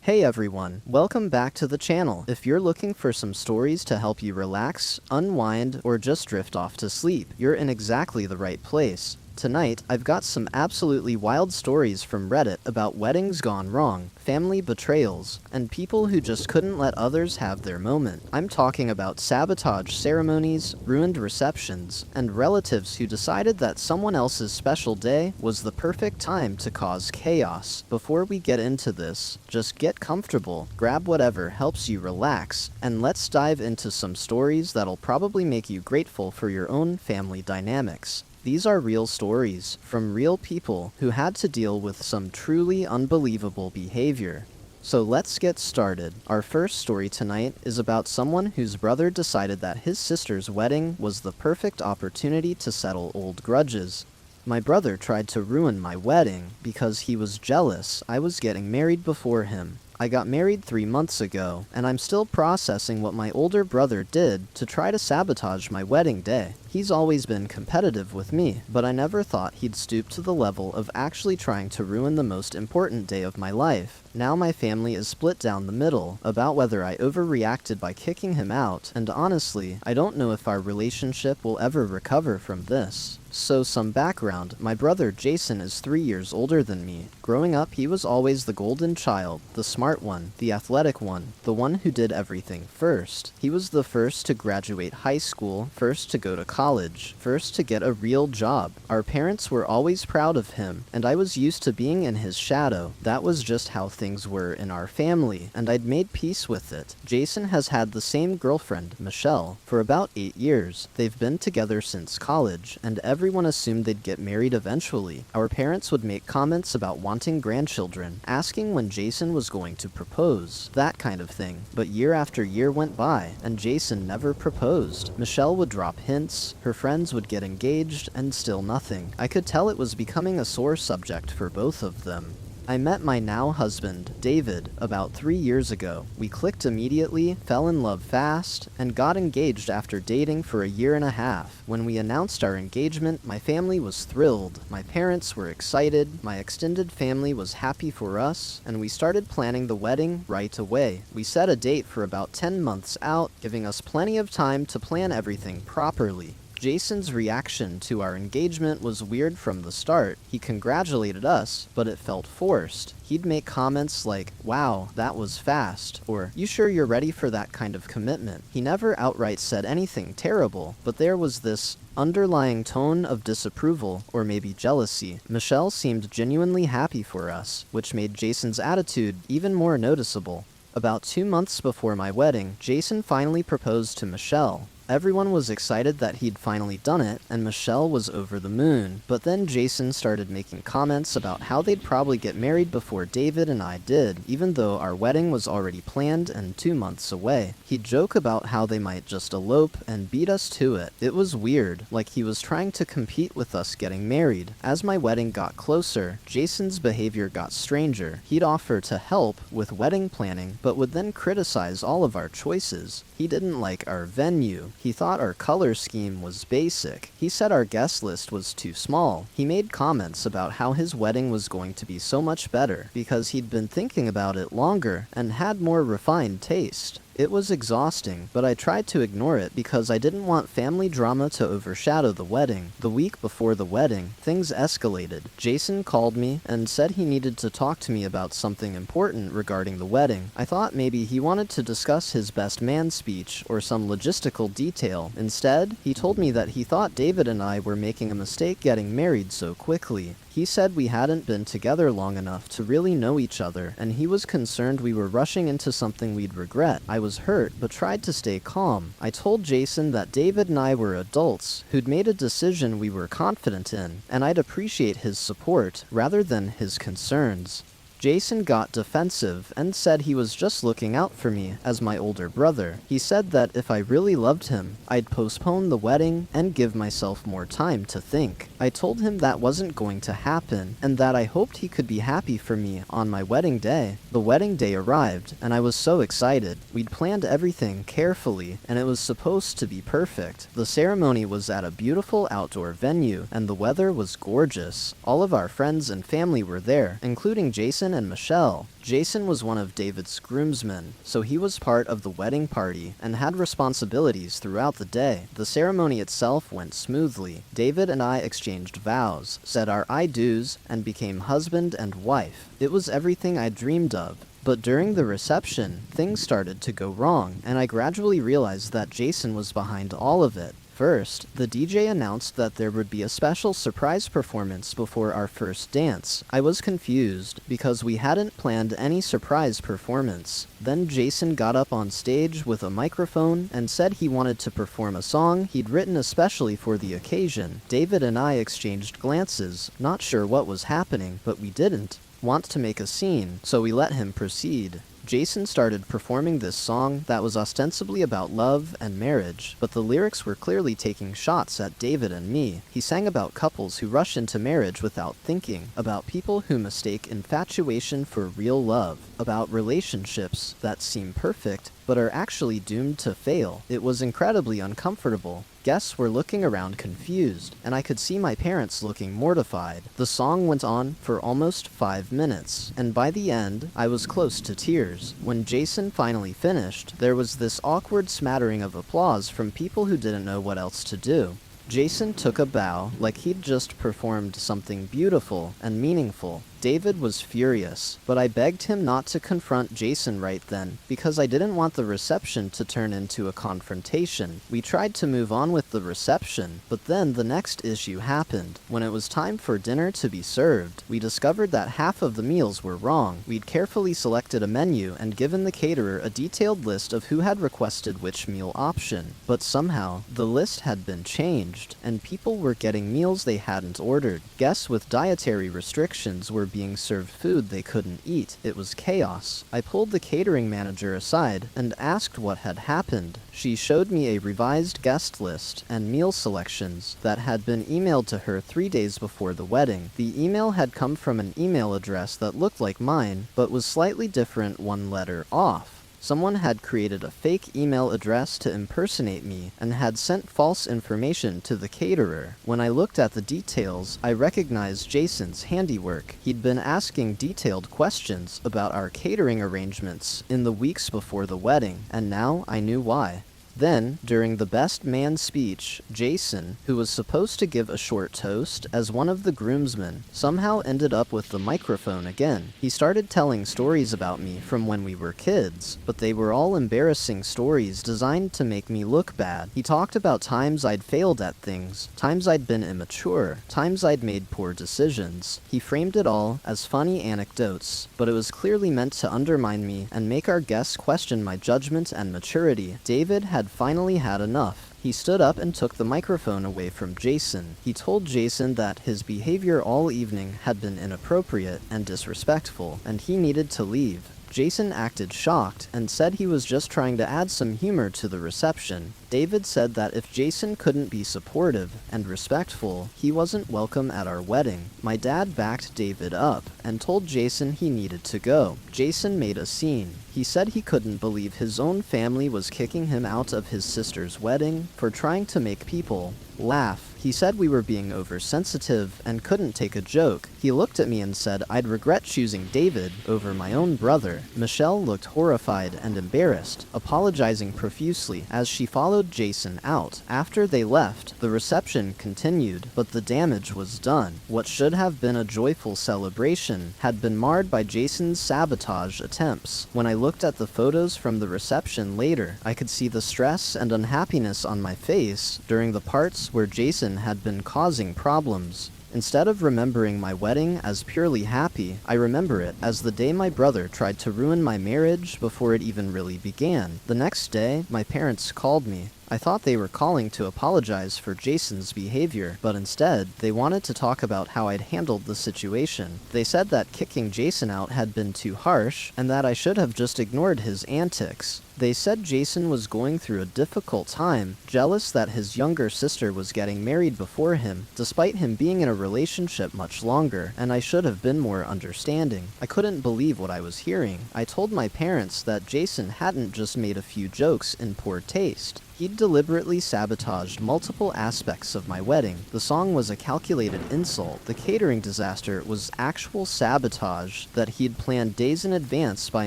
Hey everyone, welcome back to the channel. If you're looking for some stories to help you relax, unwind, or just drift off to sleep, you're in exactly the right place. Tonight, I've got some absolutely wild stories from Reddit about weddings gone wrong, family betrayals, and people who just couldn't let others have their moment. I'm talking about sabotage ceremonies, ruined receptions, and relatives who decided that someone else's special day was the perfect time to cause chaos. Before we get into this, just get comfortable, grab whatever helps you relax, and let's dive into some stories that'll probably make you grateful for your own family dynamics. These are real stories from real people who had to deal with some truly unbelievable behavior. So let's get started. Our first story tonight is about someone whose brother decided that his sister's wedding was the perfect opportunity to settle old grudges. My brother tried to ruin my wedding because he was jealous I was getting married before him. I got married 3 months ago, and I'm still processing what my older brother did to try to sabotage my wedding day. He's always been competitive with me, but I never thought he'd stoop to the level of actually trying to ruin the most important day of my life. Now my family is split down the middle about whether I overreacted by kicking him out, and honestly, I don't know if our relationship will ever recover from this. So some background, my brother Jason is 3 years older than me. Growing up, he was always the golden child, the smart one, the athletic one, the one who did everything first. He was the first to graduate high school, first to go to college, first to get a real job. Our parents were always proud of him, and I was used to being in his shadow. That was just how things were in our family, and I'd made peace with it. Jason has had the same girlfriend, Michelle, for about 8 years. They've been together since college, and everyone assumed they'd get married eventually. Our parents would make comments about wanting grandchildren, asking when Jason was going to propose, that kind of thing. But year after year went by, and Jason never proposed. Michelle would drop hints, her friends would get engaged, and still nothing. I could tell it was becoming a sore subject for both of them. I met my now husband, David, about 3 years ago. We clicked immediately, fell in love fast, and got engaged after dating for a year and a half. When we announced our engagement, my family was thrilled. My parents were excited, my extended family was happy for us, and we started planning the wedding right away. We set a date for about 10 months out, giving us plenty of time to plan everything properly. Jason's reaction to our engagement was weird from the start. He congratulated us, but it felt forced. He'd make comments like, "Wow, that was fast," or "You sure you're ready for that kind of commitment?" He never outright said anything terrible, but there was this underlying tone of disapproval, or maybe jealousy. Michelle seemed genuinely happy for us, which made Jason's attitude even more noticeable. About 2 months before my wedding, Jason finally proposed to Michelle. Everyone was excited that he'd finally done it, and Michelle was over the moon. But then Jason started making comments about how they'd probably get married before David and I did, even though our wedding was already planned and 2 months away. He'd joke about how they might just elope and beat us to it. It was weird, like he was trying to compete with us getting married. As my wedding got closer, Jason's behavior got stranger. He'd offer to help with wedding planning, but would then criticize all of our choices. He didn't like our venue. He thought our color scheme was basic. He said our guest list was too small. He made comments about how his wedding was going to be so much better because he'd been thinking about it longer and had more refined taste. It was exhausting, but I tried to ignore it because I didn't want family drama to overshadow the wedding. The week before the wedding, things escalated. Jason called me and said he needed to talk to me about something important regarding the wedding. I thought maybe he wanted to discuss his best man speech or some logistical detail. Instead, he told me that he thought David and I were making a mistake getting married so quickly. He said we hadn't been together long enough to really know each other, and he was concerned we were rushing into something we'd regret. I was hurt, but tried to stay calm. I told Jason that David and I were adults who'd made a decision we were confident in, and I'd appreciate his support rather than his concerns. Jason got defensive and said he was just looking out for me as my older brother. He said that if I really loved him, I'd postpone the wedding and give myself more time to think. I told him that wasn't going to happen and that I hoped he could be happy for me on my wedding day. The wedding day arrived and I was so excited. We'd planned everything carefully and it was supposed to be perfect. The ceremony was at a beautiful outdoor venue and the weather was gorgeous. All of our friends and family were there, including Jason Jason and Michelle. Jason was one of David's groomsmen, so he was part of the wedding party and had responsibilities throughout the day. The ceremony itself went smoothly. David and I exchanged vows, said our I do's, and became husband and wife. It was everything I dreamed of. But during the reception, things started to go wrong, and I gradually realized that Jason was behind all of it. First, the DJ announced that there would be a special surprise performance before our first dance. I was confused, because we hadn't planned any surprise performance. Then Jason got up on stage with a microphone and said he wanted to perform a song he'd written especially for the occasion. David and I exchanged glances, not sure what was happening, but we didn't want to make a scene, so we let him proceed. Jason started performing this song that was ostensibly about love and marriage, but the lyrics were clearly taking shots at David and me. He sang about couples who rush into marriage without thinking, about people who mistake infatuation for real love, about relationships that seem perfect but are actually doomed to fail. It was incredibly uncomfortable. Guests were looking around confused, and I could see my parents looking mortified. The song went on for almost 5 minutes, and by the end, I was close to tears. When Jason finally finished, there was this awkward smattering of applause from people who didn't know what else to do. Jason took a bow, like he'd just performed something beautiful and meaningful. David was furious, but I begged him not to confront Jason right then, because I didn't want the reception to turn into a confrontation. We tried to move on with the reception, but then the next issue happened. When it was time for dinner to be served, we discovered that half of the meals were wrong. We'd carefully selected a menu and given the caterer a detailed list of who had requested which meal option, but somehow the list had been changed, and people were getting meals they hadn't ordered. Guests with dietary restrictions were being served food they couldn't eat. It was chaos. I pulled the catering manager aside and asked what had happened. She showed me a revised guest list and meal selections that had been emailed to her 3 days before the wedding. The email had come from an email address that looked like mine, but was slightly different, one letter off. Someone had created a fake email address to impersonate me and had sent false information to the caterer. When I looked at the details, I recognized Jason's handiwork. He'd been asking detailed questions about our catering arrangements in the weeks before the wedding, and now I knew why. Then, during the best man speech, Jason, who was supposed to give a short toast as one of the groomsmen, somehow ended up with the microphone again. He started telling stories about me from when we were kids, but they were all embarrassing stories designed to make me look bad. He talked about times I'd failed at things, times I'd been immature, times I'd made poor decisions. He framed it all as funny anecdotes, but it was clearly meant to undermine me and make our guests question my judgment and maturity. David had finally had enough. He stood up and took the microphone away from Jason. He told Jason that his behavior all evening had been inappropriate and disrespectful, and he needed to leave. Jason acted shocked and said he was just trying to add some humor to the reception. David said that if Jason couldn't be supportive and respectful, he wasn't welcome at our wedding. My dad backed David up and told Jason he needed to go. Jason made a scene. He said he couldn't believe his own family was kicking him out of his sister's wedding for trying to make people laugh. He said we were being oversensitive and couldn't take a joke. He looked at me and said I'd regret choosing David over my own brother. Michelle looked horrified and embarrassed, apologizing profusely as she followed Jason out. After they left, the reception continued, but the damage was done. What should have been a joyful celebration had been marred by Jason's sabotage attempts. When I looked at the photos from the reception later, I could see the stress and unhappiness on my face during the parts where Jason had been causing problems. Instead of remembering my wedding as purely happy, I remember it as the day my brother tried to ruin my marriage before it even really began. The next day, my parents called me. I thought they were calling to apologize for Jason's behavior, but instead, they wanted to talk about how I'd handled the situation. They said that kicking Jason out had been too harsh, and that I should have just ignored his antics. They said Jason was going through a difficult time, jealous that his younger sister was getting married before him, despite him being in a relationship much longer, and I should have been more understanding. I couldn't believe what I was hearing. I told my parents that Jason hadn't just made a few jokes in poor taste. He'd deliberately sabotaged multiple aspects of my wedding. The song was a calculated insult. The catering disaster was actual sabotage that he'd planned days in advance by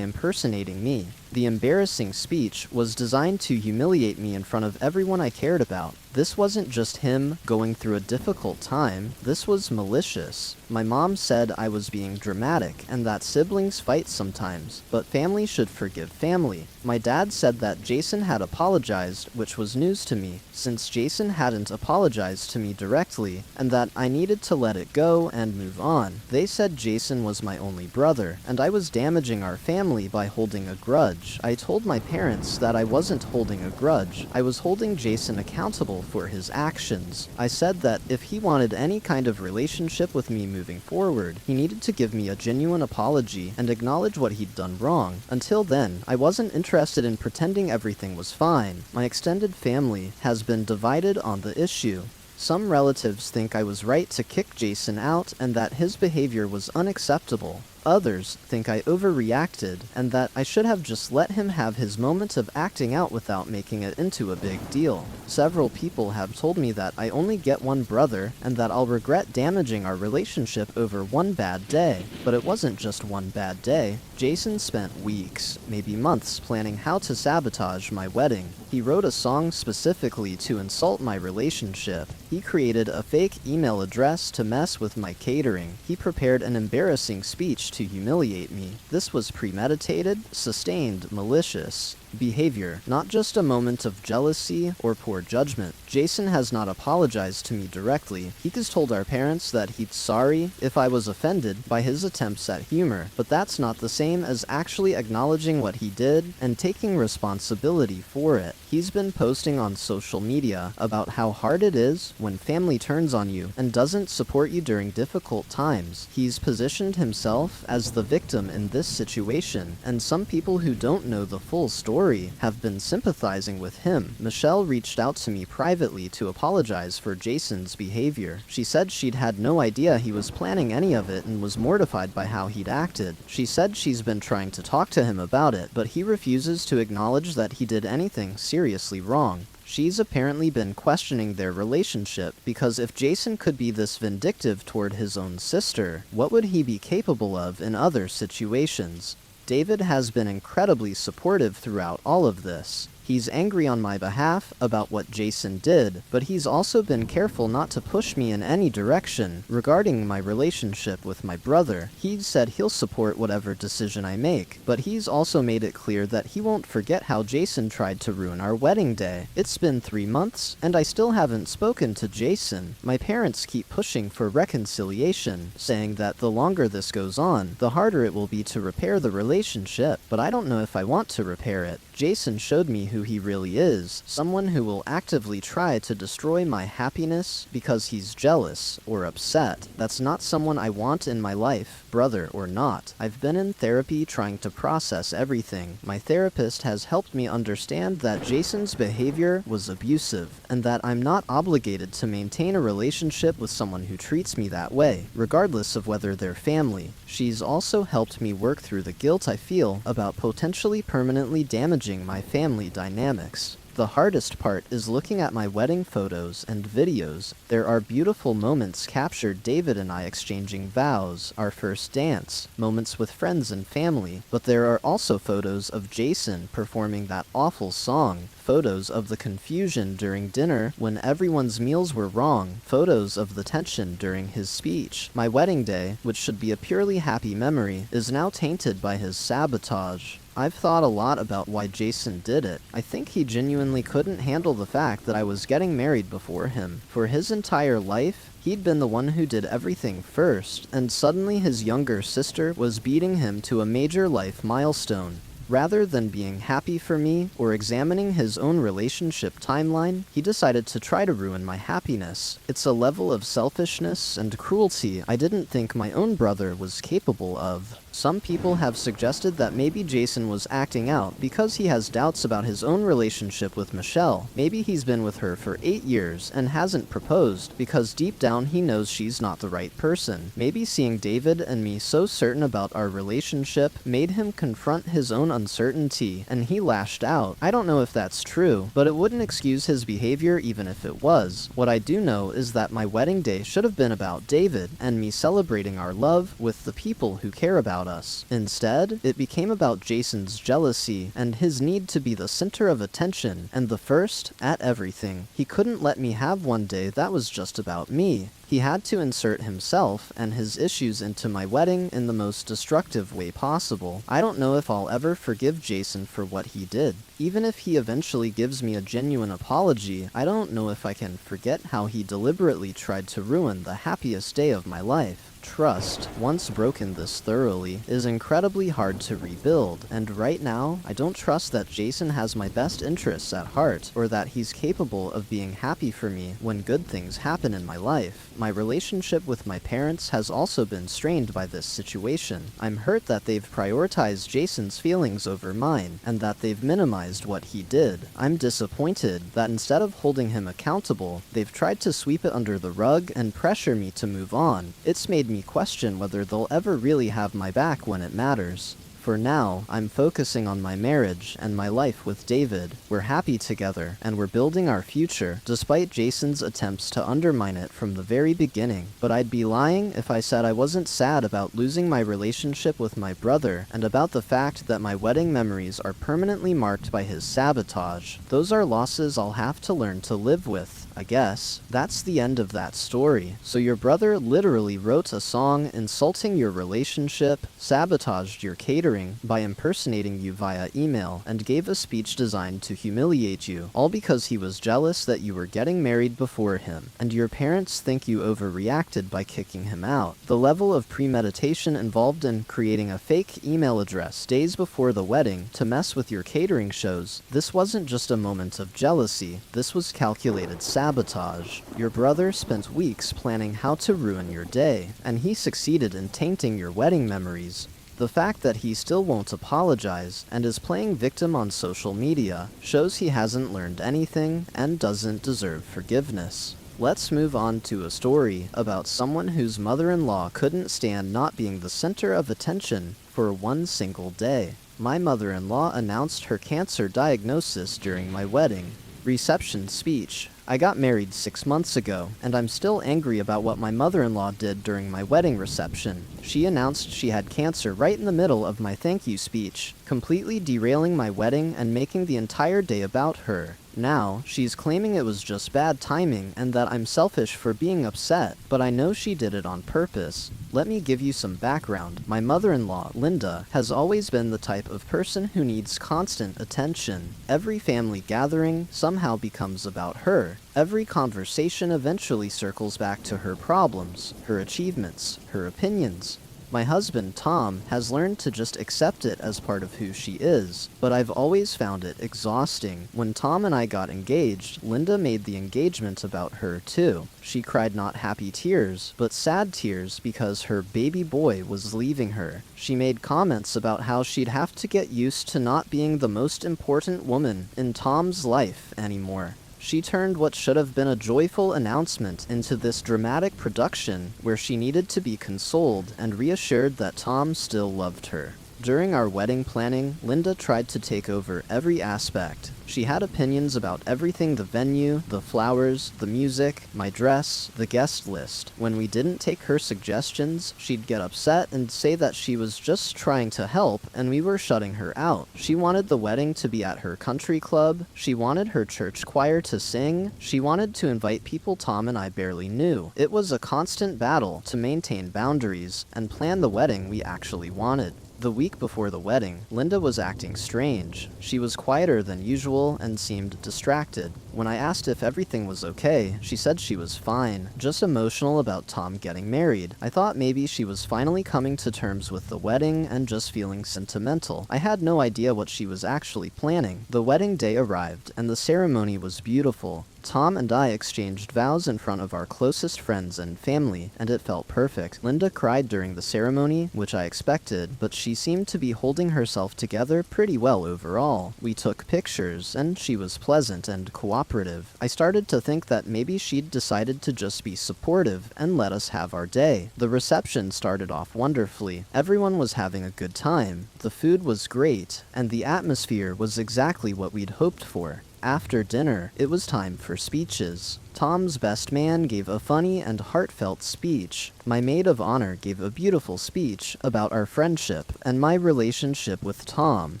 impersonating me. The embarrassing speech was designed to humiliate me in front of everyone I cared about. This wasn't just him going through a difficult time, this was malicious. My mom said I was being dramatic and that siblings fight sometimes, but family should forgive family. My dad said that Jason had apologized, which was news to me, since Jason hadn't apologized to me directly, and that I needed to let it go and move on. They said Jason was my only brother, and I was damaging our family by holding a grudge. I told my parents that I wasn't holding a grudge. I was holding Jason accountable for his actions. I said that if he wanted any kind of relationship with me moving forward, he needed to give me a genuine apology and acknowledge what he'd done wrong. Until then, I wasn't interested in pretending everything was fine. My extended family has been divided on the issue. Some relatives think I was right to kick Jason out and that his behavior was unacceptable. Others think I overreacted and that I should have just let him have his moment of acting out without making it into a big deal. Several people have told me that I only get one brother and that I'll regret damaging our relationship over one bad day. But it wasn't just one bad day. Jason spent weeks, maybe months, planning how to sabotage my wedding. He wrote a song specifically to insult my relationship. He created a fake email address to mess with my catering. He prepared an embarrassing speech to humiliate me. This was premeditated, sustained, malicious behavior, not just a moment of jealousy or poor judgment. Jason has not apologized to me directly. He has told our parents that he's sorry if I was offended by his attempts at humor, but that's not the same as actually acknowledging what he did and taking responsibility for it. He's been posting on social media about how hard it is when family turns on you and doesn't support you during difficult times. He's positioned himself as the victim in this situation, and some people who don't know the full story have been sympathizing with him. Michelle reached out to me privately to apologize for Jason's behavior. She said she'd had no idea he was planning any of it and was mortified by how he'd acted. She said she's been trying to talk to him about it, but he refuses to acknowledge that he did anything seriously wrong. She's apparently been questioning their relationship, because if Jason could be this vindictive toward his own sister, what would he be capable of in other situations? David has been incredibly supportive throughout all of this. He's angry on my behalf about what Jason did, but he's also been careful not to push me in any direction regarding my relationship with my brother. He's said he'll support whatever decision I make, but he's also made it clear that he won't forget how Jason tried to ruin our wedding day. It's been 3 months, and I still haven't spoken to Jason. My parents keep pushing for reconciliation, saying that the longer this goes on, the harder it will be to repair the relationship, but I don't know if I want to repair it. Jason showed me who he really is, someone who will actively try to destroy my happiness because he's jealous or upset. That's not someone I want in my life, brother or not. I've been in therapy trying to process everything. My therapist has helped me understand that Jason's behavior was abusive, and that I'm not obligated to maintain a relationship with someone who treats me that way, regardless of whether they're family. She's also helped me work through the guilt I feel about potentially permanently damaging my family dynamics. The hardest part is looking at my wedding photos and videos. There are beautiful moments captured, David and I exchanging vows, our first dance, moments with friends and family, but there are also photos of Jason performing that awful song, photos of the confusion during dinner when everyone's meals were wrong, photos of the tension during his speech. My wedding day, which should be a purely happy memory, is now tainted by his sabotage. I've thought a lot about why Jason did it. I think he genuinely couldn't handle the fact that I was getting married before him. For his entire life, he'd been the one who did everything first, and suddenly his younger sister was beating him to a major life milestone. Rather than being happy for me or examining his own relationship timeline, he decided to try to ruin my happiness. It's a level of selfishness and cruelty I didn't think my own brother was capable of. Some people have suggested that maybe Jason was acting out because he has doubts about his own relationship with Michelle. Maybe he's been with her for 8 years and hasn't proposed because deep down he knows she's not the right person. Maybe seeing David and me so certain about our relationship made him confront his own uncertainty and he lashed out. I don't know if that's true, but it wouldn't excuse his behavior even if it was. What I do know is that my wedding day should have been about David and me celebrating our love with the people who care about us. Instead, it became about Jason's jealousy and his need to be the center of attention and the first at everything. He couldn't let me have one day that was just about me. He had to insert himself and his issues into my wedding in the most destructive way possible. I don't know if I'll ever forgive Jason for what he did. Even if he eventually gives me a genuine apology, I don't know if I can forget how he deliberately tried to ruin the happiest day of my life. Trust, once broken this thoroughly, is incredibly hard to rebuild, and right now, I don't trust that Jason has my best interests at heart, or that he's capable of being happy for me when good things happen in my life. My relationship with my parents has also been strained by this situation. I'm hurt that they've prioritized Jason's feelings over mine, and that they've minimized what he did. I'm disappointed that instead of holding him accountable, they've tried to sweep it under the rug and pressure me to move on. It's made me question whether they'll ever really have my back when it matters. For now, I'm focusing on my marriage and my life with David. We're happy together, and we're building our future, despite Jason's attempts to undermine it from the very beginning. But I'd be lying if I said I wasn't sad about losing my relationship with my brother, and about the fact that my wedding memories are permanently marked by his sabotage. Those are losses I'll have to learn to live with, I guess. That's the end of that story. So your brother literally wrote a song insulting your relationship, sabotaged your catering by impersonating you via email, and gave a speech designed to humiliate you, all because he was jealous that you were getting married before him, and your parents think you overreacted by kicking him out. The level of premeditation involved in creating a fake email address days before the wedding to mess with your catering shows. This wasn't just a moment of jealousy, this was calculated sabotage. Your brother spent weeks planning how to ruin your day, and he succeeded in tainting your wedding memories. The fact that he still won't apologize and is playing victim on social media shows he hasn't learned anything and doesn't deserve forgiveness. Let's move on to a story about someone whose mother-in-law couldn't stand not being the center of attention for one single day. My mother-in-law announced her cancer diagnosis during my wedding reception speech. I got married 6 months ago, and I'm still angry about what my mother-in-law did during my wedding reception. She announced she had cancer right in the middle of my thank you speech, completely derailing my wedding and making the entire day about her. Now, she's claiming it was just bad timing and that I'm selfish for being upset, but I know she did it on purpose. Let me give you some background. My mother-in-law, Linda, has always been the type of person who needs constant attention. Every family gathering somehow becomes about her. Every conversation eventually circles back to her problems, her achievements, her opinions. My husband, Tom, has learned to just accept it as part of who she is, but I've always found it exhausting. When Tom and I got engaged, Linda made the engagement about her too. She cried not happy tears, but sad tears because her baby boy was leaving her. She made comments about how she'd have to get used to not being the most important woman in Tom's life anymore. She turned what should have been a joyful announcement into this dramatic production where she needed to be consoled and reassured that Tom still loved her. During our wedding planning, Linda tried to take over every aspect. She had opinions about everything: the venue, the flowers, the music, my dress, the guest list. When we didn't take her suggestions, she'd get upset and say that she was just trying to help and we were shutting her out. She wanted the wedding to be at her country club. She wanted her church choir to sing. She wanted to invite people Tom and I barely knew. It was a constant battle to maintain boundaries and plan the wedding we actually wanted. The week before the wedding, Linda was acting strange. She was quieter than usual and seemed distracted. When I asked if everything was okay, she said she was fine, just emotional about Tom getting married. I thought maybe she was finally coming to terms with the wedding and just feeling sentimental. I had no idea what she was actually planning. The wedding day arrived, and the ceremony was beautiful. Tom and I exchanged vows in front of our closest friends and family, and it felt perfect. Linda cried during the ceremony, which I expected, but she seemed to be holding herself together pretty well overall. We took pictures, and she was pleasant and cooperative. I started to think that maybe she'd decided to just be supportive and let us have our day. The reception started off wonderfully. Everyone was having a good time. The food was great, and the atmosphere was exactly what we'd hoped for. After dinner, it was time for speeches. Tom's best man gave a funny and heartfelt speech. My maid of honor gave a beautiful speech about our friendship and my relationship with Tom.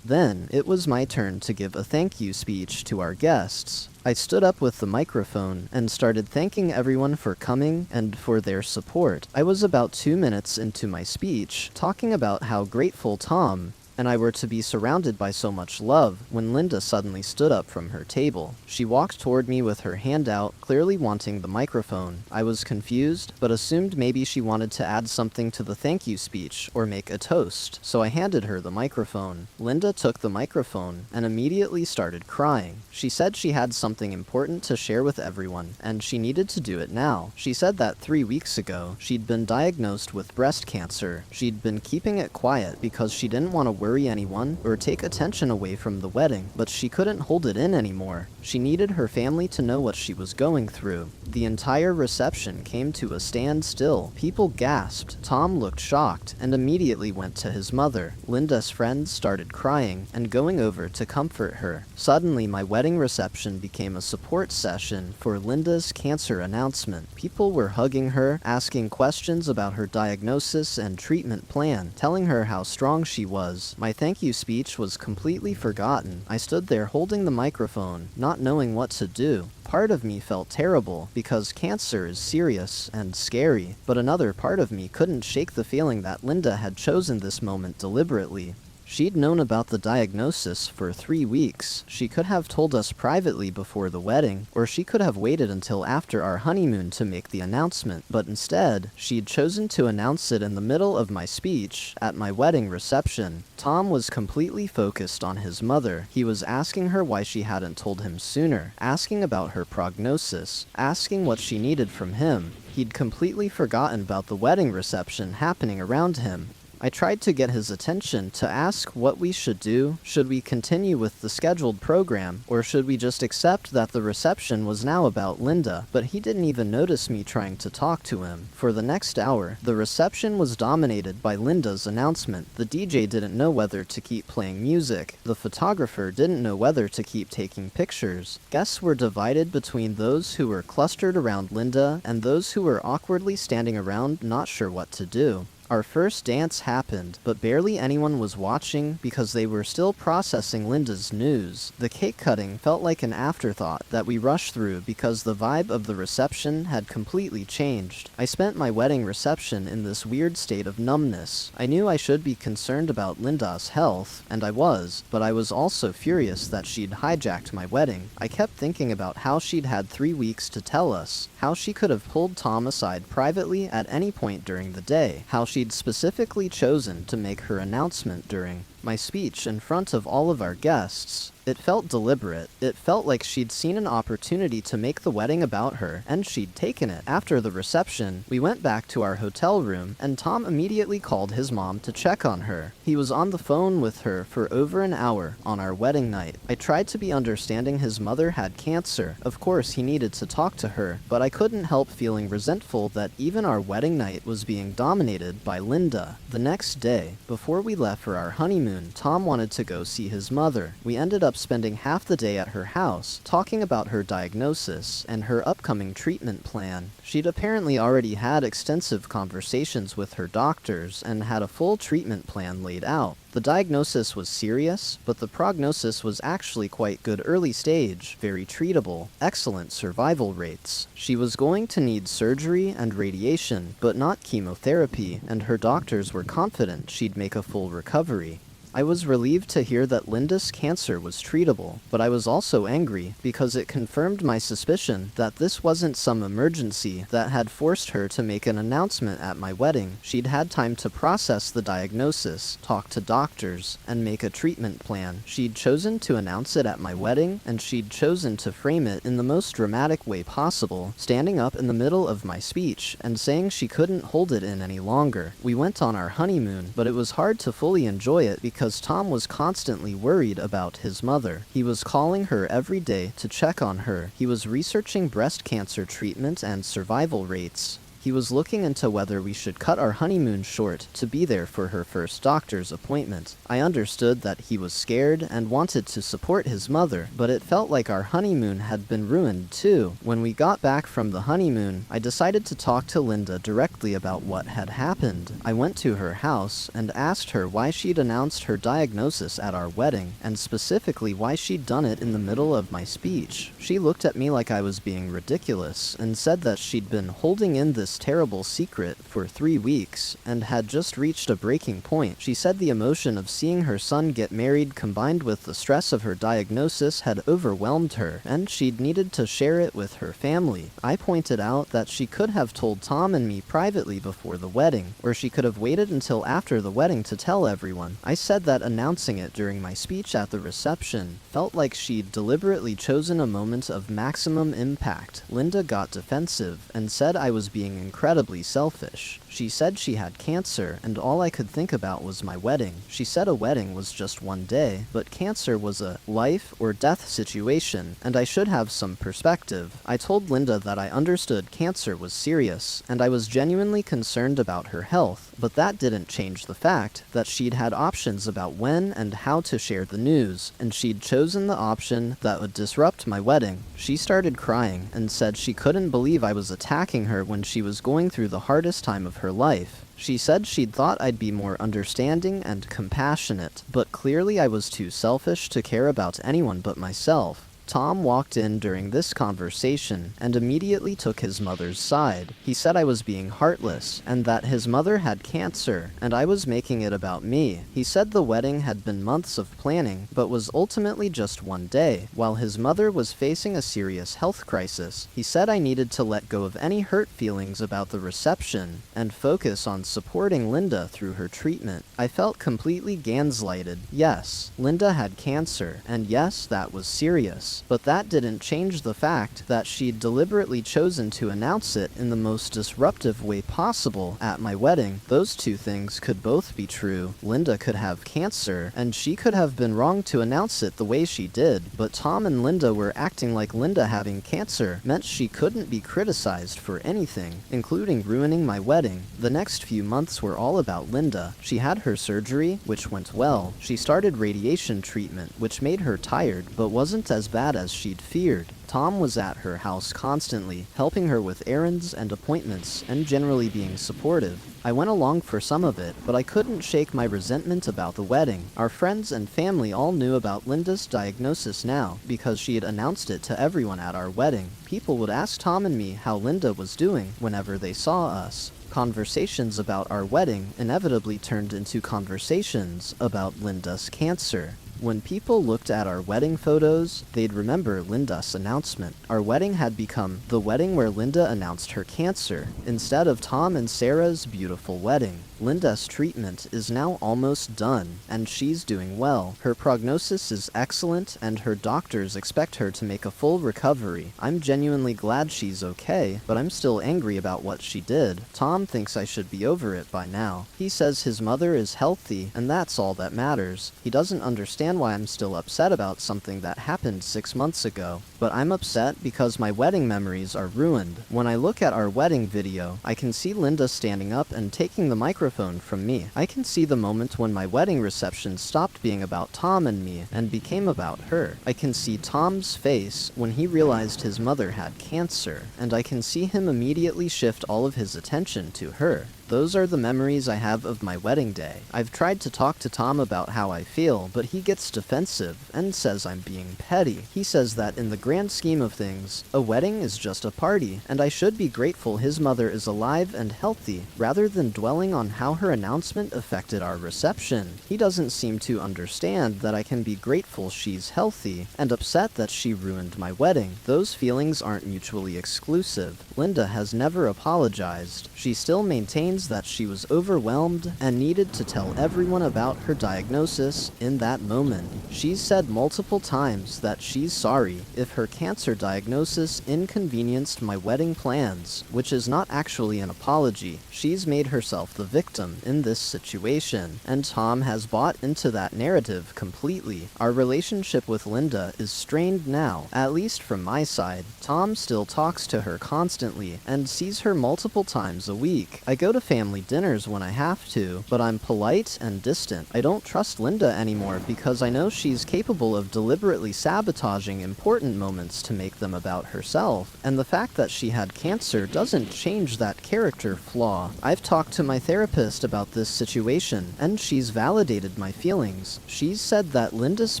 Then, it was my turn to give a thank you speech to our guests. I stood up with the microphone and started thanking everyone for coming and for their support. I was about 2 minutes into my speech, talking about how grateful Tom and I were to be surrounded by so much love when Linda suddenly stood up from her table. She walked toward me with her hand out, clearly wanting the microphone. I was confused, but assumed maybe she wanted to add something to the thank you speech or make a toast, so I handed her the microphone. Linda took the microphone and immediately started crying. She said she had something important to share with everyone, and she needed to do it now. She said that 3 weeks ago, she'd been diagnosed with breast cancer. She'd been keeping it quiet because she didn't want to worry anyone or take attention away from the wedding, but she couldn't hold it in anymore. She needed her family to know what she was going through. The entire reception came to a standstill. People gasped. Tom looked shocked and immediately went to his mother. Linda's friends started crying and going over to comfort her. Suddenly, my wedding reception became a support session for Linda's cancer announcement. People were hugging her, asking questions about her diagnosis and treatment plan, telling her how strong she was. My thank you speech was completely forgotten. I stood there holding the microphone, not knowing what to do. Part of me felt terrible because cancer is serious and scary, but another part of me couldn't shake the feeling that Linda had chosen this moment deliberately. She'd known about the diagnosis for 3 weeks. She could have told us privately before the wedding, or she could have waited until after our honeymoon to make the announcement, but instead, she'd chosen to announce it in the middle of my speech at my wedding reception. Tom was completely focused on his mother. He was asking her why she hadn't told him sooner, asking about her prognosis, asking what she needed from him. He'd completely forgotten about the wedding reception happening around him. I tried to get his attention to ask what we should do. Should we continue with the scheduled program, or should we just accept that the reception was now about Linda? But he didn't even notice me trying to talk to him. For the next hour, the reception was dominated by Linda's announcement. The DJ didn't know whether to keep playing music. The photographer didn't know whether to keep taking pictures. Guests were divided between those who were clustered around Linda and those who were awkwardly standing around not sure what to do. Our first dance happened, but barely anyone was watching because they were still processing Linda's news. The cake cutting felt like an afterthought that we rushed through because the vibe of the reception had completely changed. I spent my wedding reception in this weird state of numbness. I knew I should be concerned about Linda's health, and I was, but I was also furious that she'd hijacked my wedding. I kept thinking about how she'd had 3 weeks to tell us, how she could have pulled Tom aside privately at any point during the day, how she'd specifically chosen to make her announcement during my speech in front of all of our guests. It felt deliberate. It felt like she'd seen an opportunity to make the wedding about her, and she'd taken it. After the reception, we went back to our hotel room, and Tom immediately called his mom to check on her. He was on the phone with her for over an hour on our wedding night. I tried to be understanding his mother had cancer. Of course, he needed to talk to her, but I couldn't help feeling resentful that even our wedding night was being dominated by Linda. The next day, before we left for our honeymoon, Tom wanted to go see his mother. We ended up spending half the day at her house, talking about her diagnosis and her upcoming treatment plan. She'd apparently already had extensive conversations with her doctors and had a full treatment plan laid out. The diagnosis was serious, but the prognosis was actually quite good early stage, very treatable, excellent survival rates. She was going to need surgery and radiation, but not chemotherapy, and her doctors were confident she'd make a full recovery. I was relieved to hear that Linda's cancer was treatable, but I was also angry because it confirmed my suspicion that this wasn't some emergency that had forced her to make an announcement at my wedding. She'd had time to process the diagnosis, talk to doctors, and make a treatment plan. She'd chosen to announce it at my wedding, and she'd chosen to frame it in the most dramatic way possible, standing up in the middle of my speech and saying she couldn't hold it in any longer. We went on our honeymoon, but it was hard to fully enjoy it because Tom was constantly worried about his mother. He was calling her every day to check on her. He was researching breast cancer treatment and survival rates. He was looking into whether we should cut our honeymoon short to be there for her first doctor's appointment. I understood that he was scared and wanted to support his mother, but it felt like our honeymoon had been ruined too. When we got back from the honeymoon, I decided to talk to Linda directly about what had happened. I went to her house and asked her why she'd announced her diagnosis at our wedding, and specifically why she'd done it in the middle of my speech. She looked at me like I was being ridiculous and said that she'd been holding in this terrible secret for 3 weeks and had just reached a breaking point. She said the emotion of seeing her son get married combined with the stress of her diagnosis had overwhelmed her, and she'd needed to share it with her family. I pointed out that she could have told Tom and me privately before the wedding, or she could have waited until after the wedding to tell everyone. I said that announcing it during my speech at the reception felt like she'd deliberately chosen a moment of maximum impact. Linda got defensive and said I was being incredibly selfish. She said she had cancer, and all I could think about was my wedding. She said a wedding was just one day, but cancer was a life or death situation, and I should have some perspective. I told Linda that I understood cancer was serious, and I was genuinely concerned about her health, but that didn't change the fact that she'd had options about when and how to share the news, and she'd chosen the option that would disrupt my wedding. She started crying and said she couldn't believe I was attacking her when she was going through the hardest time of her life. She said she'd thought I'd be more understanding and compassionate, but clearly I was too selfish to care about anyone but myself. Tom walked in during this conversation and immediately took his mother's side. He said I was being heartless and that his mother had cancer and I was making it about me. He said the wedding had been months of planning but was ultimately just one day, while his mother was facing a serious health crisis. He said I needed to let go of any hurt feelings about the reception and focus on supporting Linda through her treatment. I felt completely gaslighted. Yes, Linda had cancer, and yes, that was serious. But that didn't change the fact that she'd deliberately chosen to announce it in the most disruptive way possible at my wedding. Those two things could both be true. Linda could have cancer, and she could have been wrong to announce it the way she did, but Tom and Linda were acting like Linda having cancer meant she couldn't be criticized for anything, including ruining my wedding. The next few months were all about Linda. She had her surgery, which went well. She started radiation treatment, which made her tired, but wasn't as bad as she'd feared. Tom was at her house constantly, helping her with errands and appointments, and generally being supportive. I went along for some of it, but I couldn't shake my resentment about the wedding. Our friends and family all knew about Linda's diagnosis now, because she had announced it to everyone at our wedding. People would ask Tom and me how Linda was doing whenever they saw us. Conversations about our wedding inevitably turned into conversations about Linda's cancer. When people looked at our wedding photos, they'd remember Linda's announcement. Our wedding had become the wedding where Linda announced her cancer, instead of Tom and Sarah's beautiful wedding. Linda's treatment is now almost done, and she's doing well. Her prognosis is excellent, and her doctors expect her to make a full recovery. I'm genuinely glad she's okay, but I'm still angry about what she did. Tom thinks I should be over it by now. He says his mother is healthy, and that's all that matters. He doesn't understand why I'm still upset about something that happened 6 months ago. But I'm upset because my wedding memories are ruined. When I look at our wedding video, I can see Linda standing up and taking the microphone from me. I can see the moment when my wedding reception stopped being about Tom and me and became about her. I can see Tom's face when he realized his mother had cancer, and I can see him immediately shift all of his attention to her. Those are the memories I have of my wedding day. I've tried to talk to Tom about how I feel, but he gets defensive and says I'm being petty. He says that in the grand scheme of things, a wedding is just a party, and I should be grateful his mother is alive and healthy, rather than dwelling on how her announcement affected our reception. He doesn't seem to understand that I can be grateful she's healthy, and upset that she ruined my wedding. Those feelings aren't mutually exclusive. Linda has never apologized. She still maintains that she was overwhelmed and needed to tell everyone about her diagnosis in that moment. She's said multiple times that she's sorry if her cancer diagnosis inconvenienced my wedding plans, which is not actually an apology. She's made herself the victim in this situation, and Tom has bought into that narrative completely. Our relationship with Linda is strained now, at least from my side. Tom still talks to her constantly and sees her multiple times a week. I go to family dinners when I have to, but I'm polite and distant. I don't trust Linda anymore because I know she's capable of deliberately sabotaging important moments to make them about herself, and the fact that she had cancer doesn't change that character flaw. I've talked to my therapist about this situation, and she's validated my feelings. She's said that Linda's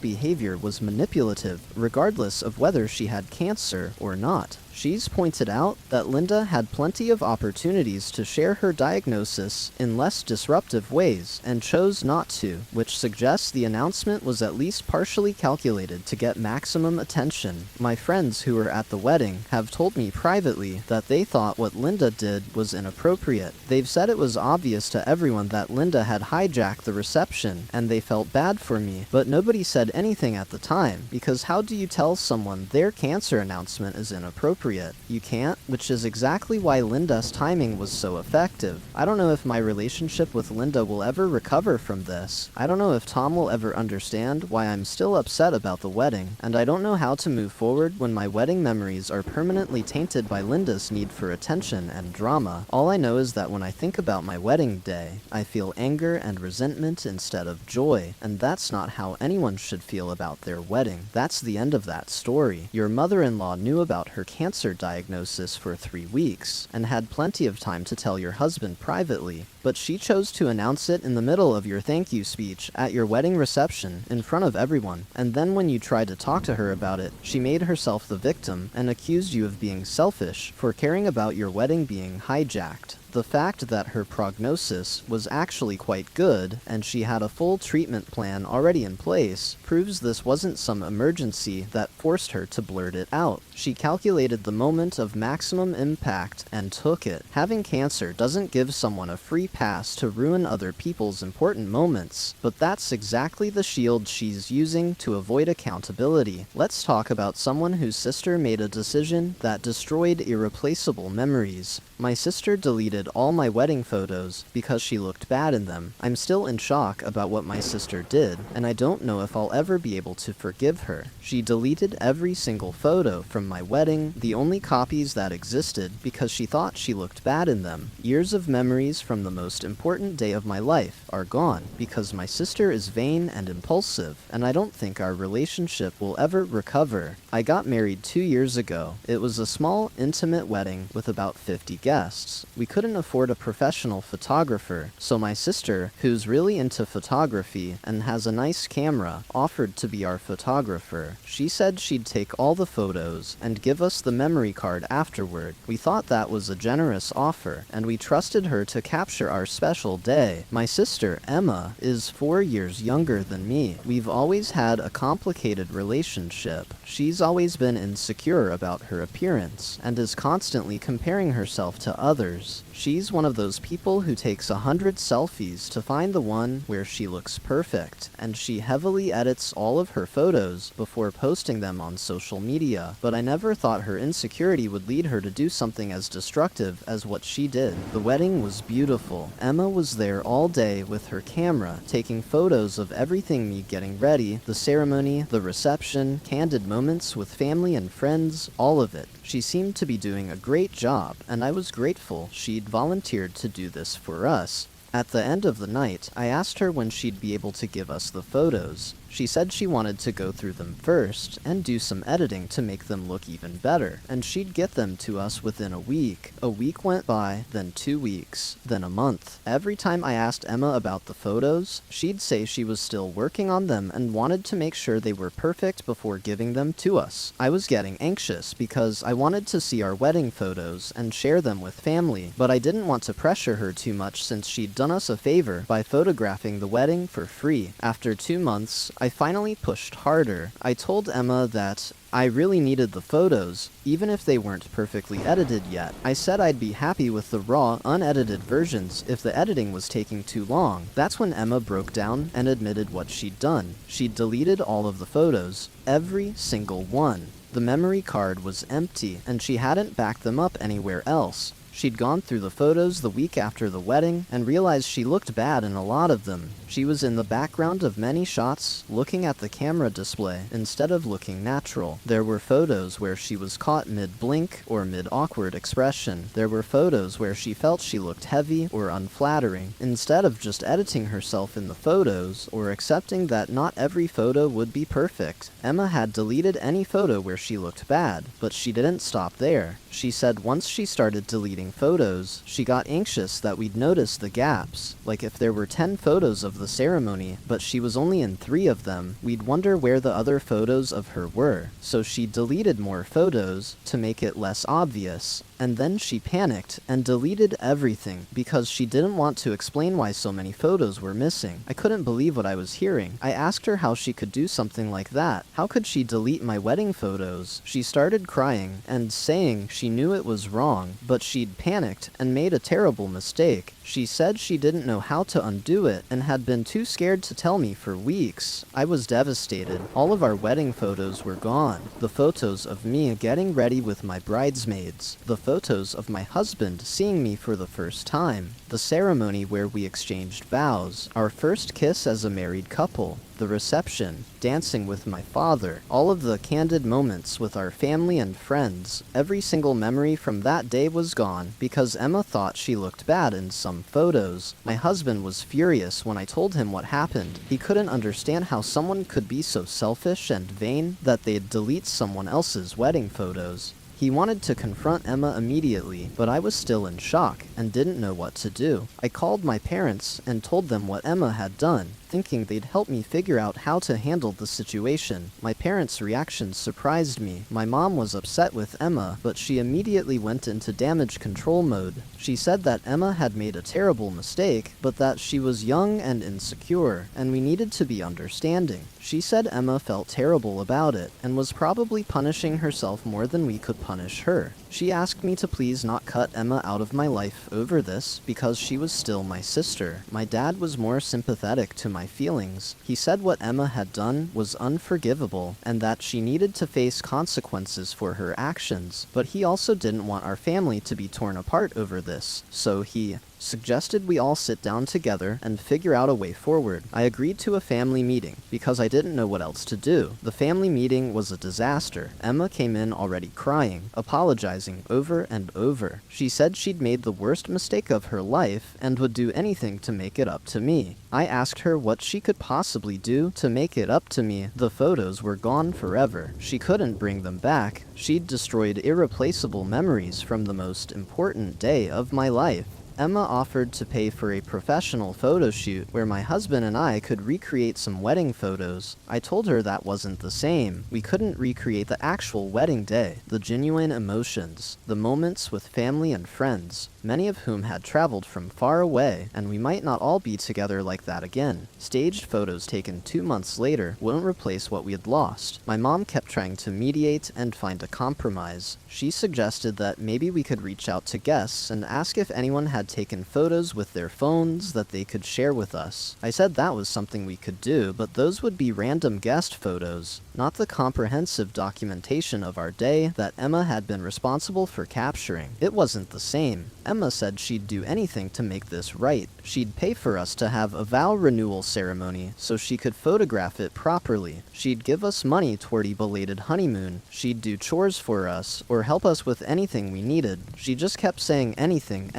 behavior was manipulative, regardless of whether she had cancer or not. She's pointed out that Linda had plenty of opportunities to share her diagnosis in less disruptive ways and chose not to, which suggests the announcement was at least partially calculated to get maximum attention. My friends who were at the wedding have told me privately that they thought what Linda did was inappropriate. They've said it was obvious to everyone that Linda had hijacked the reception, and they felt bad for me, but nobody said anything at the time, because how do you tell someone their cancer announcement is inappropriate? You can't, which is exactly why Linda's timing was so effective. I don't know if my relationship with Linda will ever recover from this. I don't know if Tom will ever understand why I'm still upset about the wedding, and I don't know how to move forward when my wedding memories are permanently tainted by Linda's need for attention and drama. All I know is that when I think about my wedding day, I feel anger and resentment instead of joy, and that's not how anyone should feel about their wedding. That's the end of that story. Your mother-in-law knew about her cancer diagnosis for 3 weeks, and had plenty of time to tell your husband privately, but she chose to announce it in the middle of your thank you speech at your wedding reception in front of everyone, and then when you tried to talk to her about it, she made herself the victim and accused you of being selfish for caring about your wedding being hijacked. The fact that her prognosis was actually quite good, and she had a full treatment plan already in place, proves this wasn't some emergency that forced her to blurt it out. She calculated the moment of maximum impact and took it. Having cancer doesn't give someone a free pass to ruin other people's important moments, but that's exactly the shield she's using to avoid accountability. Let's talk about someone whose sister made a decision that destroyed irreplaceable memories. My sister deleted all my wedding photos because she looked bad in them. I'm still in shock about what my sister did, and I don't know if I'll ever be able to forgive her. She deleted every single photo from my wedding, the only copies that existed, because she thought she looked bad in them. Years of memories from the most important day of my life are gone because my sister is vain and impulsive, and I don't think our relationship will ever recover. I got married 2 years ago. It was a small, intimate wedding with about 50 guests. We couldn't afford a professional photographer, so my sister, who's really into photography and has a nice camera, offered to be our photographer. She said she'd take all the photos and give us the memory card afterward. We thought that was a generous offer, and we trusted her to capture our special day. My sister, Emma, is 4 years younger than me. We've always had a complicated relationship. She's always been insecure about her appearance, and is constantly comparing herself to others. She's one of those people who takes 100 selfies to find the one where she looks perfect, and she heavily edits all of her photos before posting them on social media. But I never thought her insecurity would lead her to do something as destructive as what she did. The wedding was beautiful. Emma was there all day with her camera, taking photos of everything, me getting ready, the ceremony, the reception, candid moments with family and friends, all of it. She seemed to be doing a great job, and I was grateful she'd volunteered to do this for us. At the end of the night, I asked her when she'd be able to give us the photos. She said she wanted to go through them first and do some editing to make them look even better, and she'd get them to us within a week. A week went by, then 2 weeks, then a month. Every time I asked Emma about the photos, she'd say she was still working on them and wanted to make sure they were perfect before giving them to us. I was getting anxious because I wanted to see our wedding photos and share them with family, but I didn't want to pressure her too much since she'd done us a favor by photographing the wedding for free. After 2 months, I finally pushed harder. I told Emma that I really needed the photos, even if they weren't perfectly edited yet. I said I'd be happy with the raw, unedited versions if the editing was taking too long. That's when Emma broke down and admitted what she'd done. She'd deleted all of the photos, every single one. The memory card was empty, and she hadn't backed them up anywhere else. She'd gone through the photos the week after the wedding and realized she looked bad in a lot of them. She was in the background of many shots, looking at the camera display instead of looking natural. There were photos where she was caught mid-blink or mid-awkward expression. There were photos where she felt she looked heavy or unflattering. Instead of just editing herself in the photos or accepting that not every photo would be perfect, Emma had deleted any photo where she looked bad, but she didn't stop there. She said once she started deleting photos, she got anxious that we'd notice the gaps. Like if there were 10 photos of the ceremony, but she was only in 3 of them, we'd wonder where the other photos of her were. So she deleted more photos to make it less obvious. And then she panicked and deleted everything because she didn't want to explain why so many photos were missing. I couldn't believe what I was hearing. I asked her how she could do something like that. How could she delete my wedding photos? She started crying and saying she knew it was wrong, but she'd panicked and made a terrible mistake. She said she didn't know how to undo it and had been too scared to tell me for weeks. I was devastated. All of our wedding photos were gone. The photos of me getting ready with my bridesmaids. The photos of my husband seeing me for the first time. The ceremony where we exchanged vows. Our first kiss as a married couple. The reception, dancing with my father, all of the candid moments with our family and friends. Every single memory from that day was gone because Emma thought she looked bad in some photos. My husband was furious when I told him what happened. He couldn't understand how someone could be so selfish and vain that they'd delete someone else's wedding photos. He wanted to confront Emma immediately, but I was still in shock and didn't know what to do. I called my parents and told them what Emma had done, thinking they'd help me figure out how to handle the situation. My parents' reactions surprised me. My mom was upset with Emma, but she immediately went into damage control mode. She said that Emma had made a terrible mistake, but that she was young and insecure, and we needed to be understanding. She said Emma felt terrible about it, and was probably punishing herself more than we could punish her. She asked me to please not cut Emma out of my life over this, because she was still my sister. My dad was more sympathetic to my feelings. He said what Emma had done was unforgivable, and that she needed to face consequences for her actions, but he also didn't want our family to be torn apart over this, so he suggested we all sit down together and figure out a way forward. I agreed to a family meeting because I didn't know what else to do. The family meeting was a disaster. Emma came in already crying, apologizing over and over. She said she'd made the worst mistake of her life and would do anything to make it up to me. I asked her what she could possibly do to make it up to me. The photos were gone forever. She couldn't bring them back. She'd destroyed irreplaceable memories from the most important day of my life. Emma offered to pay for a professional photo shoot where my husband and I could recreate some wedding photos. I told her that wasn't the same. We couldn't recreate the actual wedding day, the genuine emotions, the moments with family and friends, many of whom had traveled from far away, and we might not all be together like that again. Staged photos taken 2 months later wouldn't replace what we had lost. My mom kept trying to mediate and find a compromise. She suggested that maybe we could reach out to guests and ask if anyone had taken photos with their phones that they could share with us. I said that was something we could do, but those would be random guest photos, not the comprehensive documentation of our day that Emma had been responsible for capturing. It wasn't the same. Emma said she'd do anything to make this right. She'd pay for us to have a vow renewal ceremony so she could photograph it properly. She'd give us money toward a belated honeymoon. She'd do chores for us or help us with anything we needed. She just kept saying anything,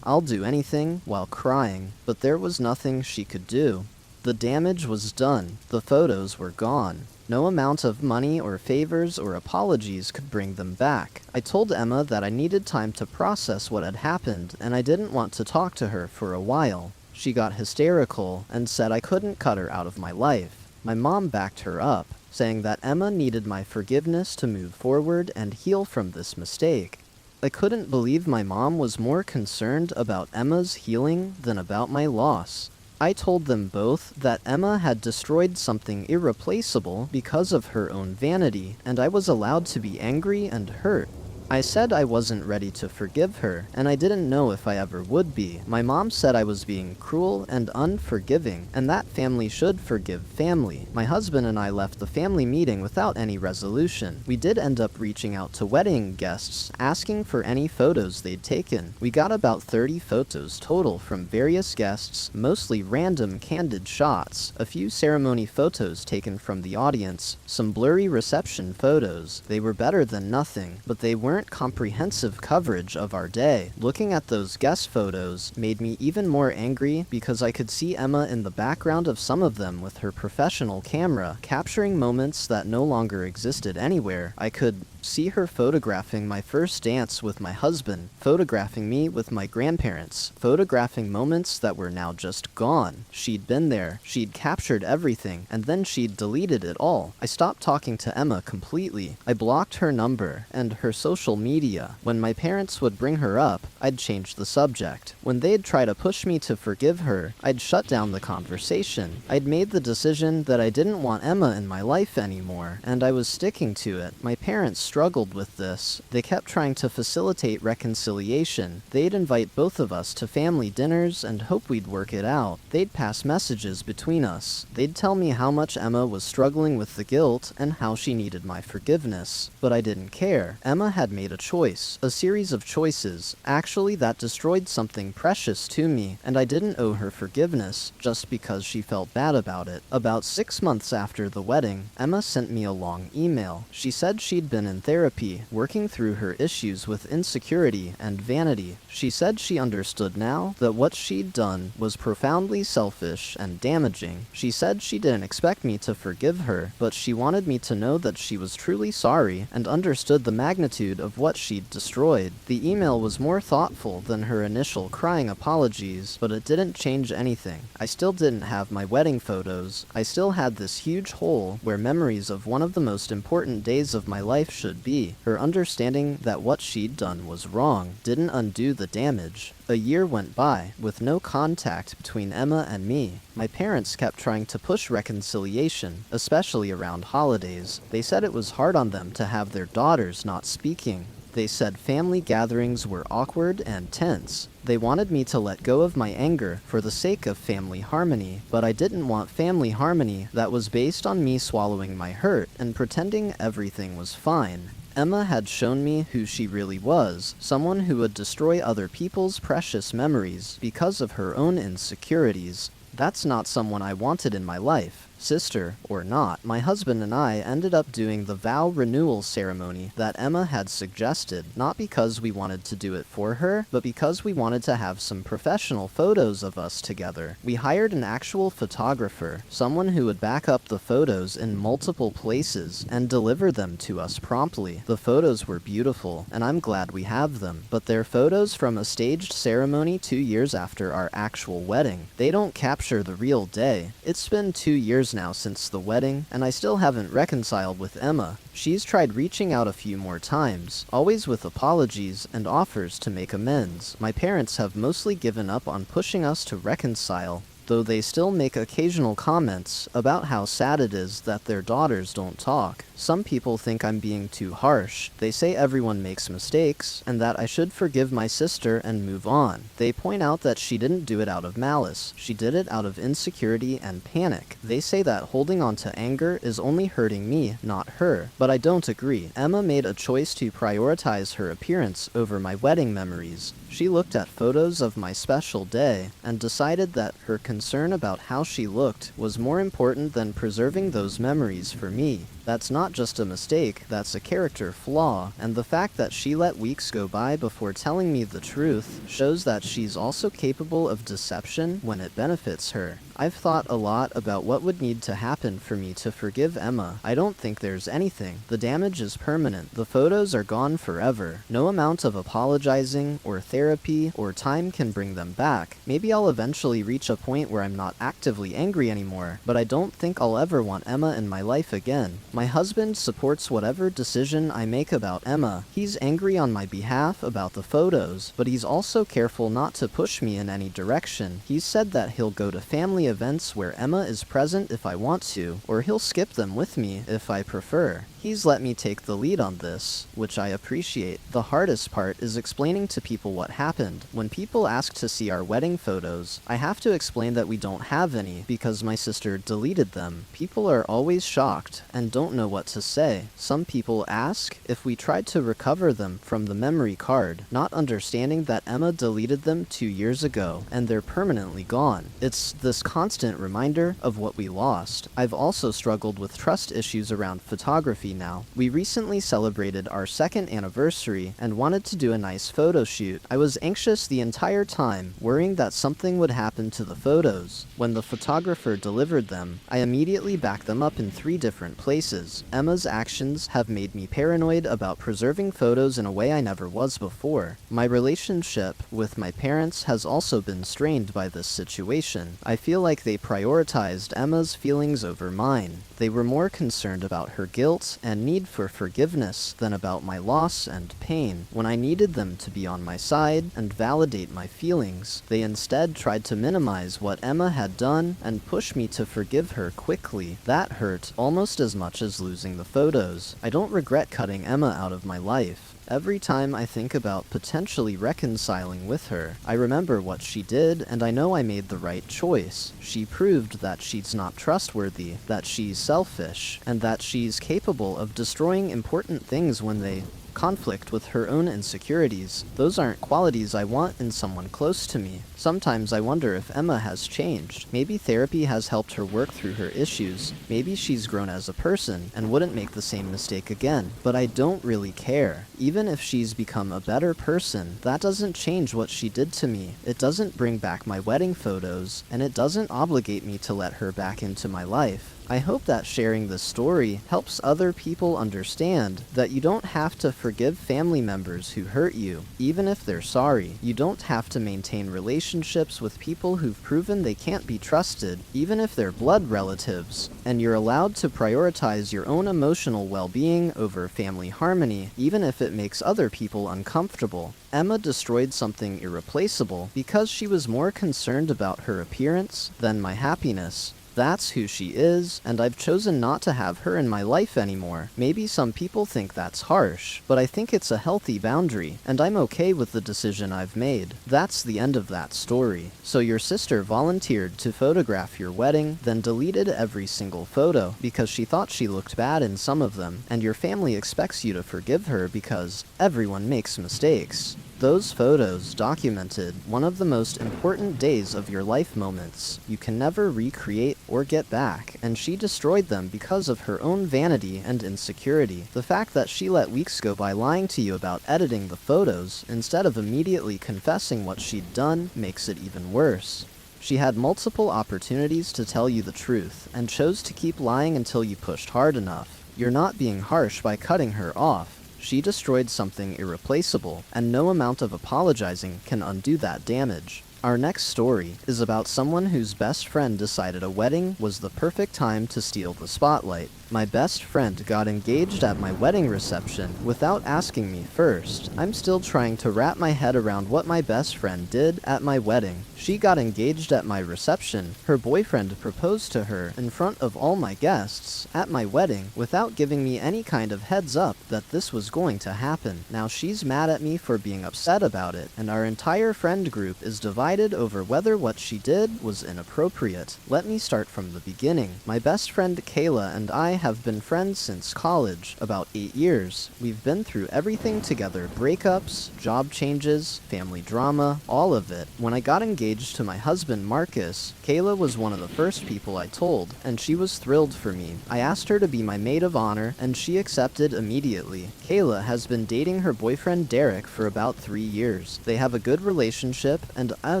I'll do anything, while crying, but there was nothing she could do. The damage was done. The photos were gone. No amount of money or favors or apologies could bring them back. I told Emma that I needed time to process what had happened, and I didn't want to talk to her for a while. She got hysterical and said I couldn't cut her out of my life. My mom backed her up, saying that Emma needed my forgiveness to move forward and heal from this mistake. I couldn't believe my mom was more concerned about Emma's healing than about my loss. I told them both that Emma had destroyed something irreplaceable because of her own vanity, and I was allowed to be angry and hurt. I said I wasn't ready to forgive her, and I didn't know if I ever would be. My mom said I was being cruel and unforgiving, and that family should forgive family. My husband and I left the family meeting without any resolution. We did end up reaching out to wedding guests, asking for any photos they'd taken. We got about 30 photos total from various guests, mostly random candid shots, a few ceremony photos taken from the audience, some blurry reception photos. They were better than nothing, but they weren't comprehensive coverage of our day. Looking at those guest photos made me even more angry because I could see Emma in the background of some of them with her professional camera, capturing moments that no longer existed anywhere. I could see her photographing my first dance with my husband, photographing me with my grandparents, photographing moments that were now just gone. She'd been there, she'd captured everything, and then she'd deleted it all. I stopped talking to Emma completely. I blocked her number and her social media. When my parents would bring her up, I'd change the subject. When they'd try to push me to forgive her, I'd shut down the conversation. I'd made the decision that I didn't want Emma in my life anymore, and I was sticking to it. My parents struggled with this. They kept trying to facilitate reconciliation. They'd invite both of us to family dinners and hope we'd work it out. They'd pass messages between us. They'd tell me how much Emma was struggling with the guilt and how she needed my forgiveness. But I didn't care. Emma had made a choice, a series of choices, actually that destroyed something precious to me, and I didn't owe her forgiveness just because she felt bad about it. About 6 months after the wedding, Emma sent me a long email. She said she'd been in therapy, working through her issues with insecurity and vanity. She said she understood now that what she'd done was profoundly selfish and damaging. She said she didn't expect me to forgive her, but she wanted me to know that she was truly sorry and understood the magnitude of what she'd destroyed. The email was more thoughtful than her initial crying apologies, but it didn't change anything. I still didn't have my wedding photos. I still had this huge hole where memories of one of the most important days of my life should be. Her understanding that what she'd done was wrong didn't undo the damage. A year went by, with no contact between Emma and me. My parents kept trying to push reconciliation, especially around holidays. They said it was hard on them to have their daughters not speaking. They said family gatherings were awkward and tense. They wanted me to let go of my anger for the sake of family harmony, but I didn't want family harmony that was based on me swallowing my hurt and pretending everything was fine. Emma had shown me who she really was, someone who would destroy other people's precious memories because of her own insecurities. That's not someone I wanted in my life. Sister or not, my husband and I ended up doing the vow renewal ceremony that Emma had suggested, not because we wanted to do it for her, but because we wanted to have some professional photos of us together. We hired an actual photographer, someone who would back up the photos in multiple places and deliver them to us promptly. The photos were beautiful, and I'm glad we have them, but they're photos from a staged ceremony 2 years after our actual wedding. They don't capture the real day. It's been 2 years now since the wedding, and I still haven't reconciled with Emma. She's tried reaching out a few more times, always with apologies and offers to make amends. My parents have mostly given up on pushing us to reconcile, though they still make occasional comments about how sad it is that their daughters don't talk. Some people think I'm being too harsh. They say everyone makes mistakes, and that I should forgive my sister and move on. They point out that she didn't do it out of malice. She did it out of insecurity and panic. They say that holding on to anger is only hurting me, not her. But I don't agree. Emma made a choice to prioritize her appearance over my wedding memories. She looked at photos of my special day and decided that her concern about how she looked was more important than preserving those memories for me. That's not just a mistake, that's a character flaw, and the fact that she let weeks go by before telling me the truth shows that she's also capable of deception when it benefits her. I've thought a lot about what would need to happen for me to forgive Emma. I don't think there's anything. The damage is permanent. The photos are gone forever. No amount of apologizing, or therapy, or time can bring them back. Maybe I'll eventually reach a point where I'm not actively angry anymore, but I don't think I'll ever want Emma in my life again. My husband supports whatever decision I make about Emma. He's angry on my behalf about the photos, but he's also careful not to push me in any direction. He's said that he'll go to family events where Emma is present if I want to, or he'll skip them with me if I prefer. He's let me take the lead on this, which I appreciate. The hardest part is explaining to people what happened. When people ask to see our wedding photos, I have to explain that we don't have any because my sister deleted them. People are always shocked and don't know what to say. Some people ask if we tried to recover them from the memory card, not understanding that Emma deleted them 2 years ago and they're permanently gone. It's this constant reminder of what we lost. I've also struggled with trust issues around photography now. We recently celebrated our 2nd anniversary and wanted to do a nice photo shoot. I was anxious the entire time, worrying that something would happen to the photos. When the photographer delivered them, I immediately backed them up in 3 different places. Emma's actions have made me paranoid about preserving photos in a way I never was before. My relationship with my parents has also been strained by this situation. I feel like they prioritized Emma's feelings over mine. They were more concerned about her guilt and need for forgiveness than about my loss and pain. When I needed them to be on my side and validate my feelings, they instead tried to minimize what Emma had done and push me to forgive her quickly. That hurt almost as much as losing the photos. I don't regret cutting Emma out of my life. Every time I think about potentially reconciling with her, I remember what she did, and I know I made the right choice. She proved that she's not trustworthy, that she's selfish, and that she's capable of destroying important things when they conflict with her own insecurities. Those aren't qualities I want in someone close to me. Sometimes I wonder if Emma has changed. Maybe therapy has helped her work through her issues. Maybe she's grown as a person and wouldn't make the same mistake again. But I don't really care. Even if she's become a better person, that doesn't change what she did to me. It doesn't bring back my wedding photos, and it doesn't obligate me to let her back into my life. I hope that sharing this story helps other people understand that you don't have to forgive family members who hurt you, even if they're sorry. You don't have to maintain relationships with people who've proven they can't be trusted, even if they're blood relatives. And you're allowed to prioritize your own emotional well-being over family harmony, even if it makes other people uncomfortable. Emma destroyed something irreplaceable because she was more concerned about her appearance than my happiness. That's who she is, and I've chosen not to have her in my life anymore. Maybe some people think that's harsh, but I think it's a healthy boundary, and I'm okay with the decision I've made. That's the end of that story. So your sister volunteered to photograph your wedding, then deleted every single photo because she thought she looked bad in some of them, and your family expects you to forgive her because everyone makes mistakes. Those photos documented one of the most important days of your life moments you can never recreate or get back, and she destroyed them because of her own vanity and insecurity. The fact that she let weeks go by lying to you about editing the photos instead of immediately confessing what she'd done makes it even worse. She had multiple opportunities to tell you the truth and chose to keep lying until you pushed hard enough. You're not being harsh by cutting her off. She destroyed something irreplaceable, and no amount of apologizing can undo that damage. Our next story is about someone whose best friend decided a wedding was the perfect time to steal the spotlight. My best friend got engaged at my wedding reception without asking me first. I'm still trying to wrap my head around what my best friend did at my wedding. She got engaged at my reception. Her boyfriend proposed to her in front of all my guests at my wedding without giving me any kind of heads up that this was going to happen. Now she's mad at me for being upset about it, and our entire friend group is divided over whether what she did was inappropriate. Let me start from the beginning. My best friend Kayla and I have been friends since college, about 8 years. We've been through everything together, breakups, job changes, family drama, all of it. When I got engaged to my husband Marcus, Kayla was one of the first people I told, and she was thrilled for me. I asked her to be my maid of honor, and she accepted immediately. Kayla has been dating her boyfriend Derek for about 3 years. They have a good relationship, and I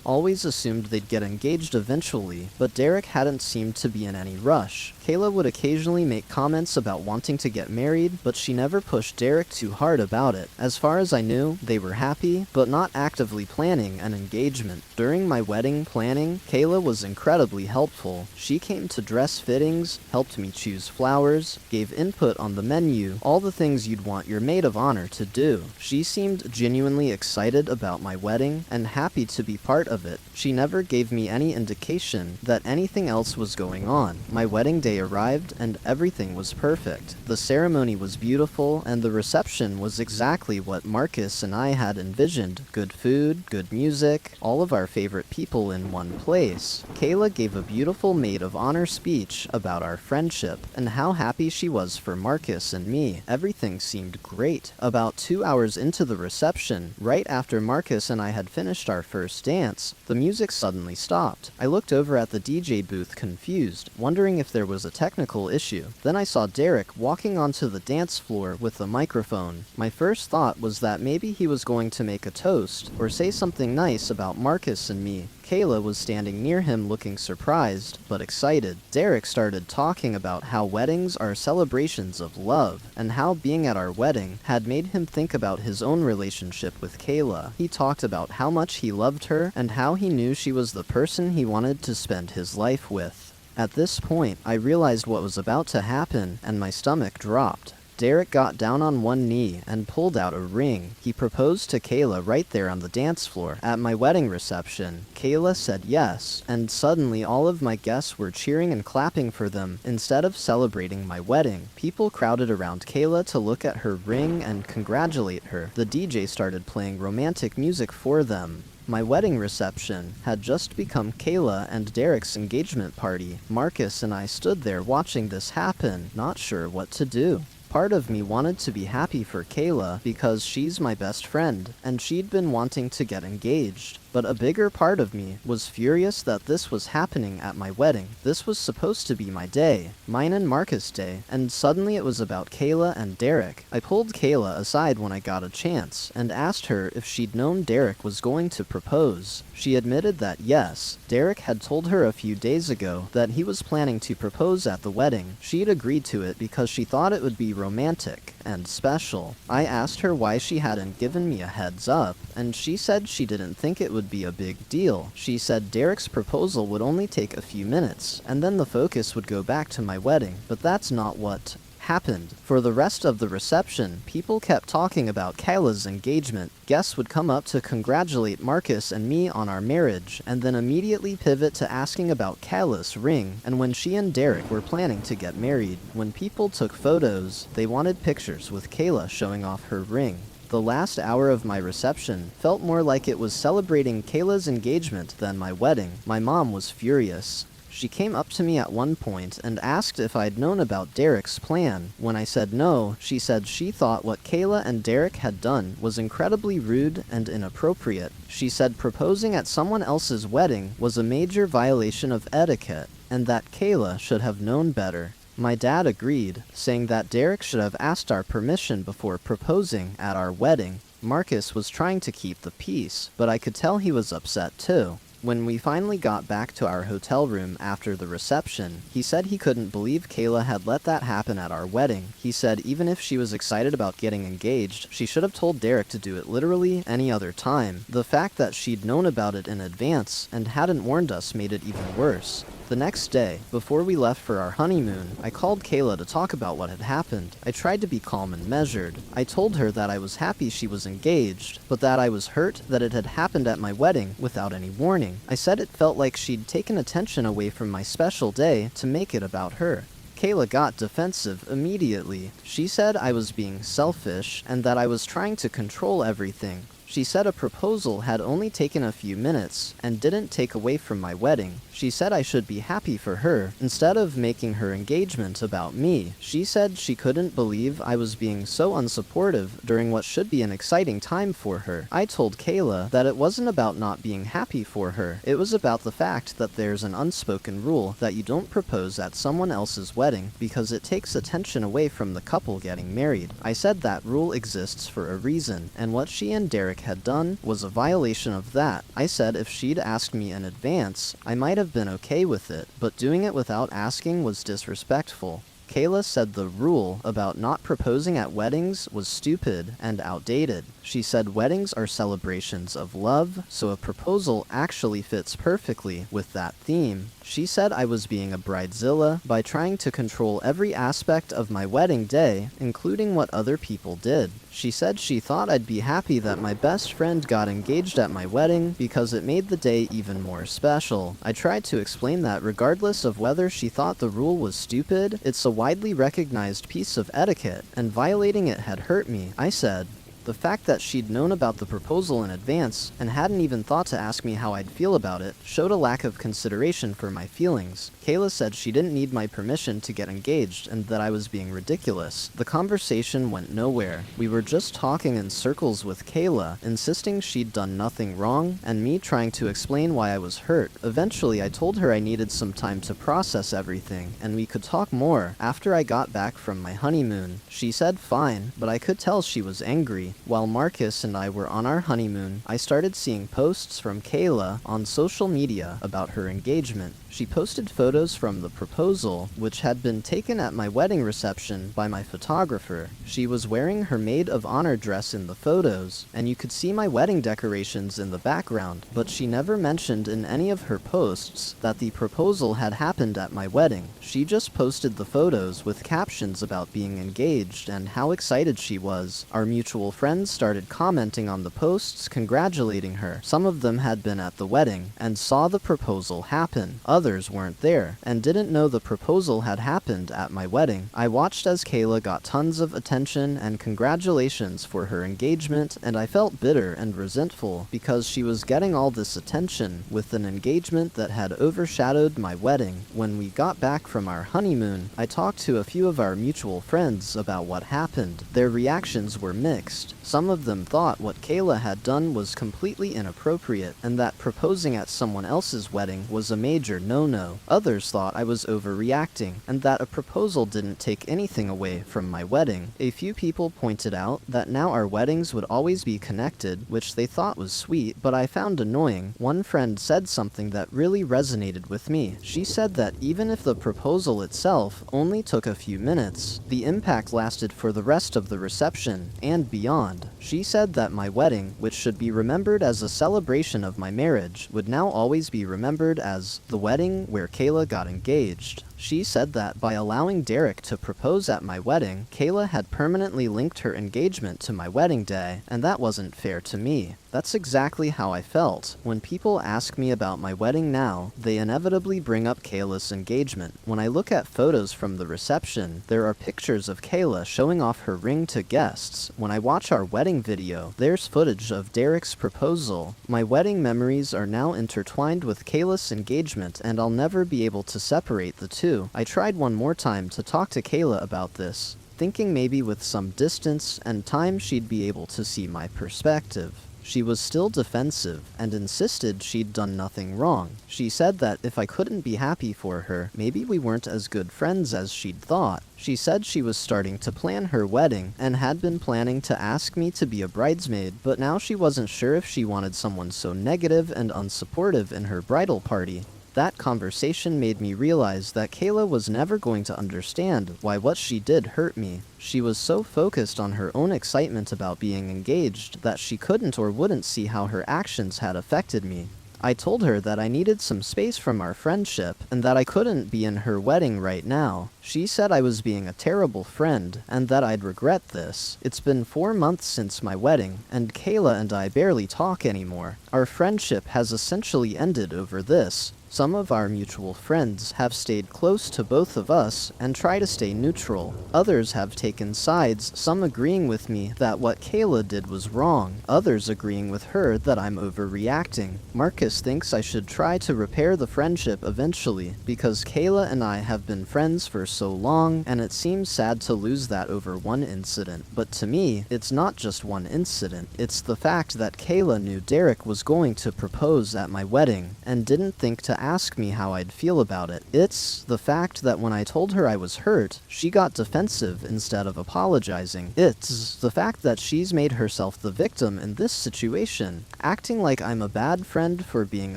always assumed they'd get engaged eventually, but Derek hadn't seemed to be in any rush. Kayla would occasionally make comments about wanting to get married, but she never pushed Derek too hard about it. As far as I knew, they were happy, but not actively planning an engagement. During my wedding planning, Kayla was incredibly helpful. She came to dress fittings, helped me choose flowers, gave input on the menu, all the things you'd want your maid of honor to do. She seemed genuinely excited about my wedding and happy to be part of it. She never gave me any indication that anything else was going on. My wedding day arrived and everything was perfect. The ceremony was beautiful and the reception was exactly what Marcus and I had envisioned. Good food, good music, all of our favorite people in one place. Kayla gave a beautiful maid of honor speech about our friendship and how happy she was for Marcus and me. Everything seemed great. About 2 hours into the reception, right after Marcus and I had finished our first dance, the music suddenly stopped. I looked over at the DJ booth confused, wondering if there was a technical issue. Then I saw Derek walking onto the dance floor with a microphone. My first thought was that maybe he was going to make a toast or say something nice about Marcus and me. Kayla was standing near him looking surprised, but excited. Derek started talking about how weddings are celebrations of love, and how being at our wedding had made him think about his own relationship with Kayla. He talked about how much he loved her, and how he knew she was the person he wanted to spend his life with. At this point, I realized what was about to happen, and my stomach dropped. Derek got down on one knee and pulled out a ring. He proposed to Kayla right there on the dance floor. At my wedding reception, Kayla said yes, and suddenly all of my guests were cheering and clapping for them instead of celebrating my wedding. People crowded around Kayla to look at her ring and congratulate her. The DJ started playing romantic music for them. My wedding reception had just become Kayla and Derek's engagement party. Marcus and I stood there watching this happen, not sure what to do. Part of me wanted to be happy for Kayla because she's my best friend, and she'd been wanting to get engaged. But a bigger part of me was furious that this was happening at my wedding. This was supposed to be my day, mine and Marcus' day, and suddenly it was about Kayla and Derek. I pulled Kayla aside when I got a chance, and asked her if she'd known Derek was going to propose. She admitted that yes, Derek had told her a few days ago that he was planning to propose at the wedding. She'd agreed to it because she thought it would be romantic and special. I asked her why she hadn't given me a heads up, and she said she didn't think it would be a big deal. She said Derek's proposal would only take a few minutes, and then the focus would go back to my wedding, but that's not what happened. For the rest of the reception, people kept talking about Kayla's engagement. Guests would come up to congratulate Marcus and me on our marriage, and then immediately pivot to asking about Kayla's ring, and when she and Derek were planning to get married. When people took photos, they wanted pictures with Kayla showing off her ring. The last hour of my reception felt more like it was celebrating Kayla's engagement than my wedding. My mom was furious. She came up to me at one point and asked if I'd known about Derek's plan. When I said no, she said she thought what Kayla and Derek had done was incredibly rude and inappropriate. She said proposing at someone else's wedding was a major violation of etiquette, and that Kayla should have known better. My dad agreed, saying that Derek should have asked our permission before proposing at our wedding. Marcus was trying to keep the peace, but I could tell he was upset too. When we finally got back to our hotel room after the reception, he said he couldn't believe Kayla had let that happen at our wedding. He said even if she was excited about getting engaged, she should have told Derek to do it literally any other time. The fact that she'd known about it in advance and hadn't warned us made it even worse. The next day, before we left for our honeymoon, I called Kayla to talk about what had happened. I tried to be calm and measured. I told her that I was happy she was engaged, but that I was hurt that it had happened at my wedding without any warning. I said it felt like she'd taken attention away from my special day to make it about her. Kayla got defensive immediately. She said I was being selfish and that I was trying to control everything. She said a proposal had only taken a few minutes and didn't take away from my wedding. She said I should be happy for her instead of making her engagement about me. She said she couldn't believe I was being so unsupportive during what should be an exciting time for her. I told Kayla that it wasn't about not being happy for her. It was about the fact that there's an unspoken rule that you don't propose at someone else's wedding because it takes attention away from the couple getting married. I said that rule exists for a reason, and what she and Derek had done was a violation of that. I said if she'd asked me in advance, I might have been okay with it, but doing it without asking was disrespectful. Kayla said the rule about not proposing at weddings was stupid and outdated. She said weddings are celebrations of love, so a proposal actually fits perfectly with that theme. She said I was being a bridezilla by trying to control every aspect of my wedding day, including what other people did. She said she thought I'd be happy that my best friend got engaged at my wedding because it made the day even more special. I tried to explain that regardless of whether she thought the rule was stupid, it's a widely recognized piece of etiquette, and violating it had hurt me. I said, the fact that she'd known about the proposal in advance and hadn't even thought to ask me how I'd feel about it showed a lack of consideration for my feelings. Kayla said she didn't need my permission to get engaged and that I was being ridiculous. The conversation went nowhere. We were just talking in circles with Kayla, insisting she'd done nothing wrong, and me trying to explain why I was hurt. Eventually, I told her I needed some time to process everything, and we could talk more after I got back from my honeymoon. She said fine, but I could tell she was angry. While Marcus and I were on our honeymoon, I started seeing posts from Kayla on social media about her engagement. She posted photos from the proposal, which had been taken at my wedding reception by my photographer. She was wearing her maid of honor dress in the photos, and you could see my wedding decorations in the background, but she never mentioned in any of her posts that the proposal had happened at my wedding. She just posted the photos with captions about being engaged and how excited she was. Our mutual friends started commenting on the posts, congratulating her. Some of them had been at the wedding and saw the proposal happen. Others weren't there and didn't know the proposal had happened at my wedding. I watched as Kayla got tons of attention and congratulations for her engagement, and I felt bitter and resentful because she was getting all this attention with an engagement that had overshadowed my wedding. When we got back from our honeymoon, I talked to a few of our mutual friends about what happened. Their reactions were mixed. Some of them thought what Kayla had done was completely inappropriate and that proposing at someone else's wedding was a major no-no. Others thought I was overreacting and that a proposal didn't take anything away from my wedding. A few people pointed out that now our weddings would always be connected, which they thought was sweet, but I found annoying. One friend said something that really resonated with me. She said that even if the proposal itself only took a few minutes, the impact lasted for the rest of the reception and beyond. She said that my wedding, which should be remembered as a celebration of my marriage, would now always be remembered as the wedding where Kayla got engaged. She said that by allowing Derek to propose at my wedding, Kayla had permanently linked her engagement to my wedding day, and that wasn't fair to me. That's exactly how I felt. When people ask me about my wedding now, they inevitably bring up Kayla's engagement. When I look at photos from the reception, there are pictures of Kayla showing off her ring to guests. When I watch our wedding video, there's footage of Derek's proposal. My wedding memories are now intertwined with Kayla's engagement, and I'll never be able to separate the two. I tried one more time to talk to Kayla about this, thinking maybe with some distance and time she'd be able to see my perspective. She was still defensive and insisted she'd done nothing wrong. She said that if I couldn't be happy for her, maybe we weren't as good friends as she'd thought. She said she was starting to plan her wedding and had been planning to ask me to be a bridesmaid, but now she wasn't sure if she wanted someone so negative and unsupportive in her bridal party. That conversation made me realize that Kayla was never going to understand why what she did hurt me. She was so focused on her own excitement about being engaged that she couldn't or wouldn't see how her actions had affected me. I told her that I needed some space from our friendship and that I couldn't be in her wedding right now. She said I was being a terrible friend, and that I'd regret this. It's been 4 months since my wedding, and Kayla and I barely talk anymore. Our friendship has essentially ended over this. Some of our mutual friends have stayed close to both of us and try to stay neutral. Others have taken sides, some agreeing with me that what Kayla did was wrong, others agreeing with her that I'm overreacting. Marcus thinks I should try to repair the friendship eventually, because Kayla and I have been friends for so long, and it seems sad to lose that over one incident. But to me, it's not just one incident. It's the fact that Kayla knew Derek was going to propose at my wedding, and didn't think to ask me how I'd feel about it. It's the fact that when I told her I was hurt, she got defensive instead of apologizing. It's the fact that she's made herself the victim in this situation, acting like I'm a bad friend for being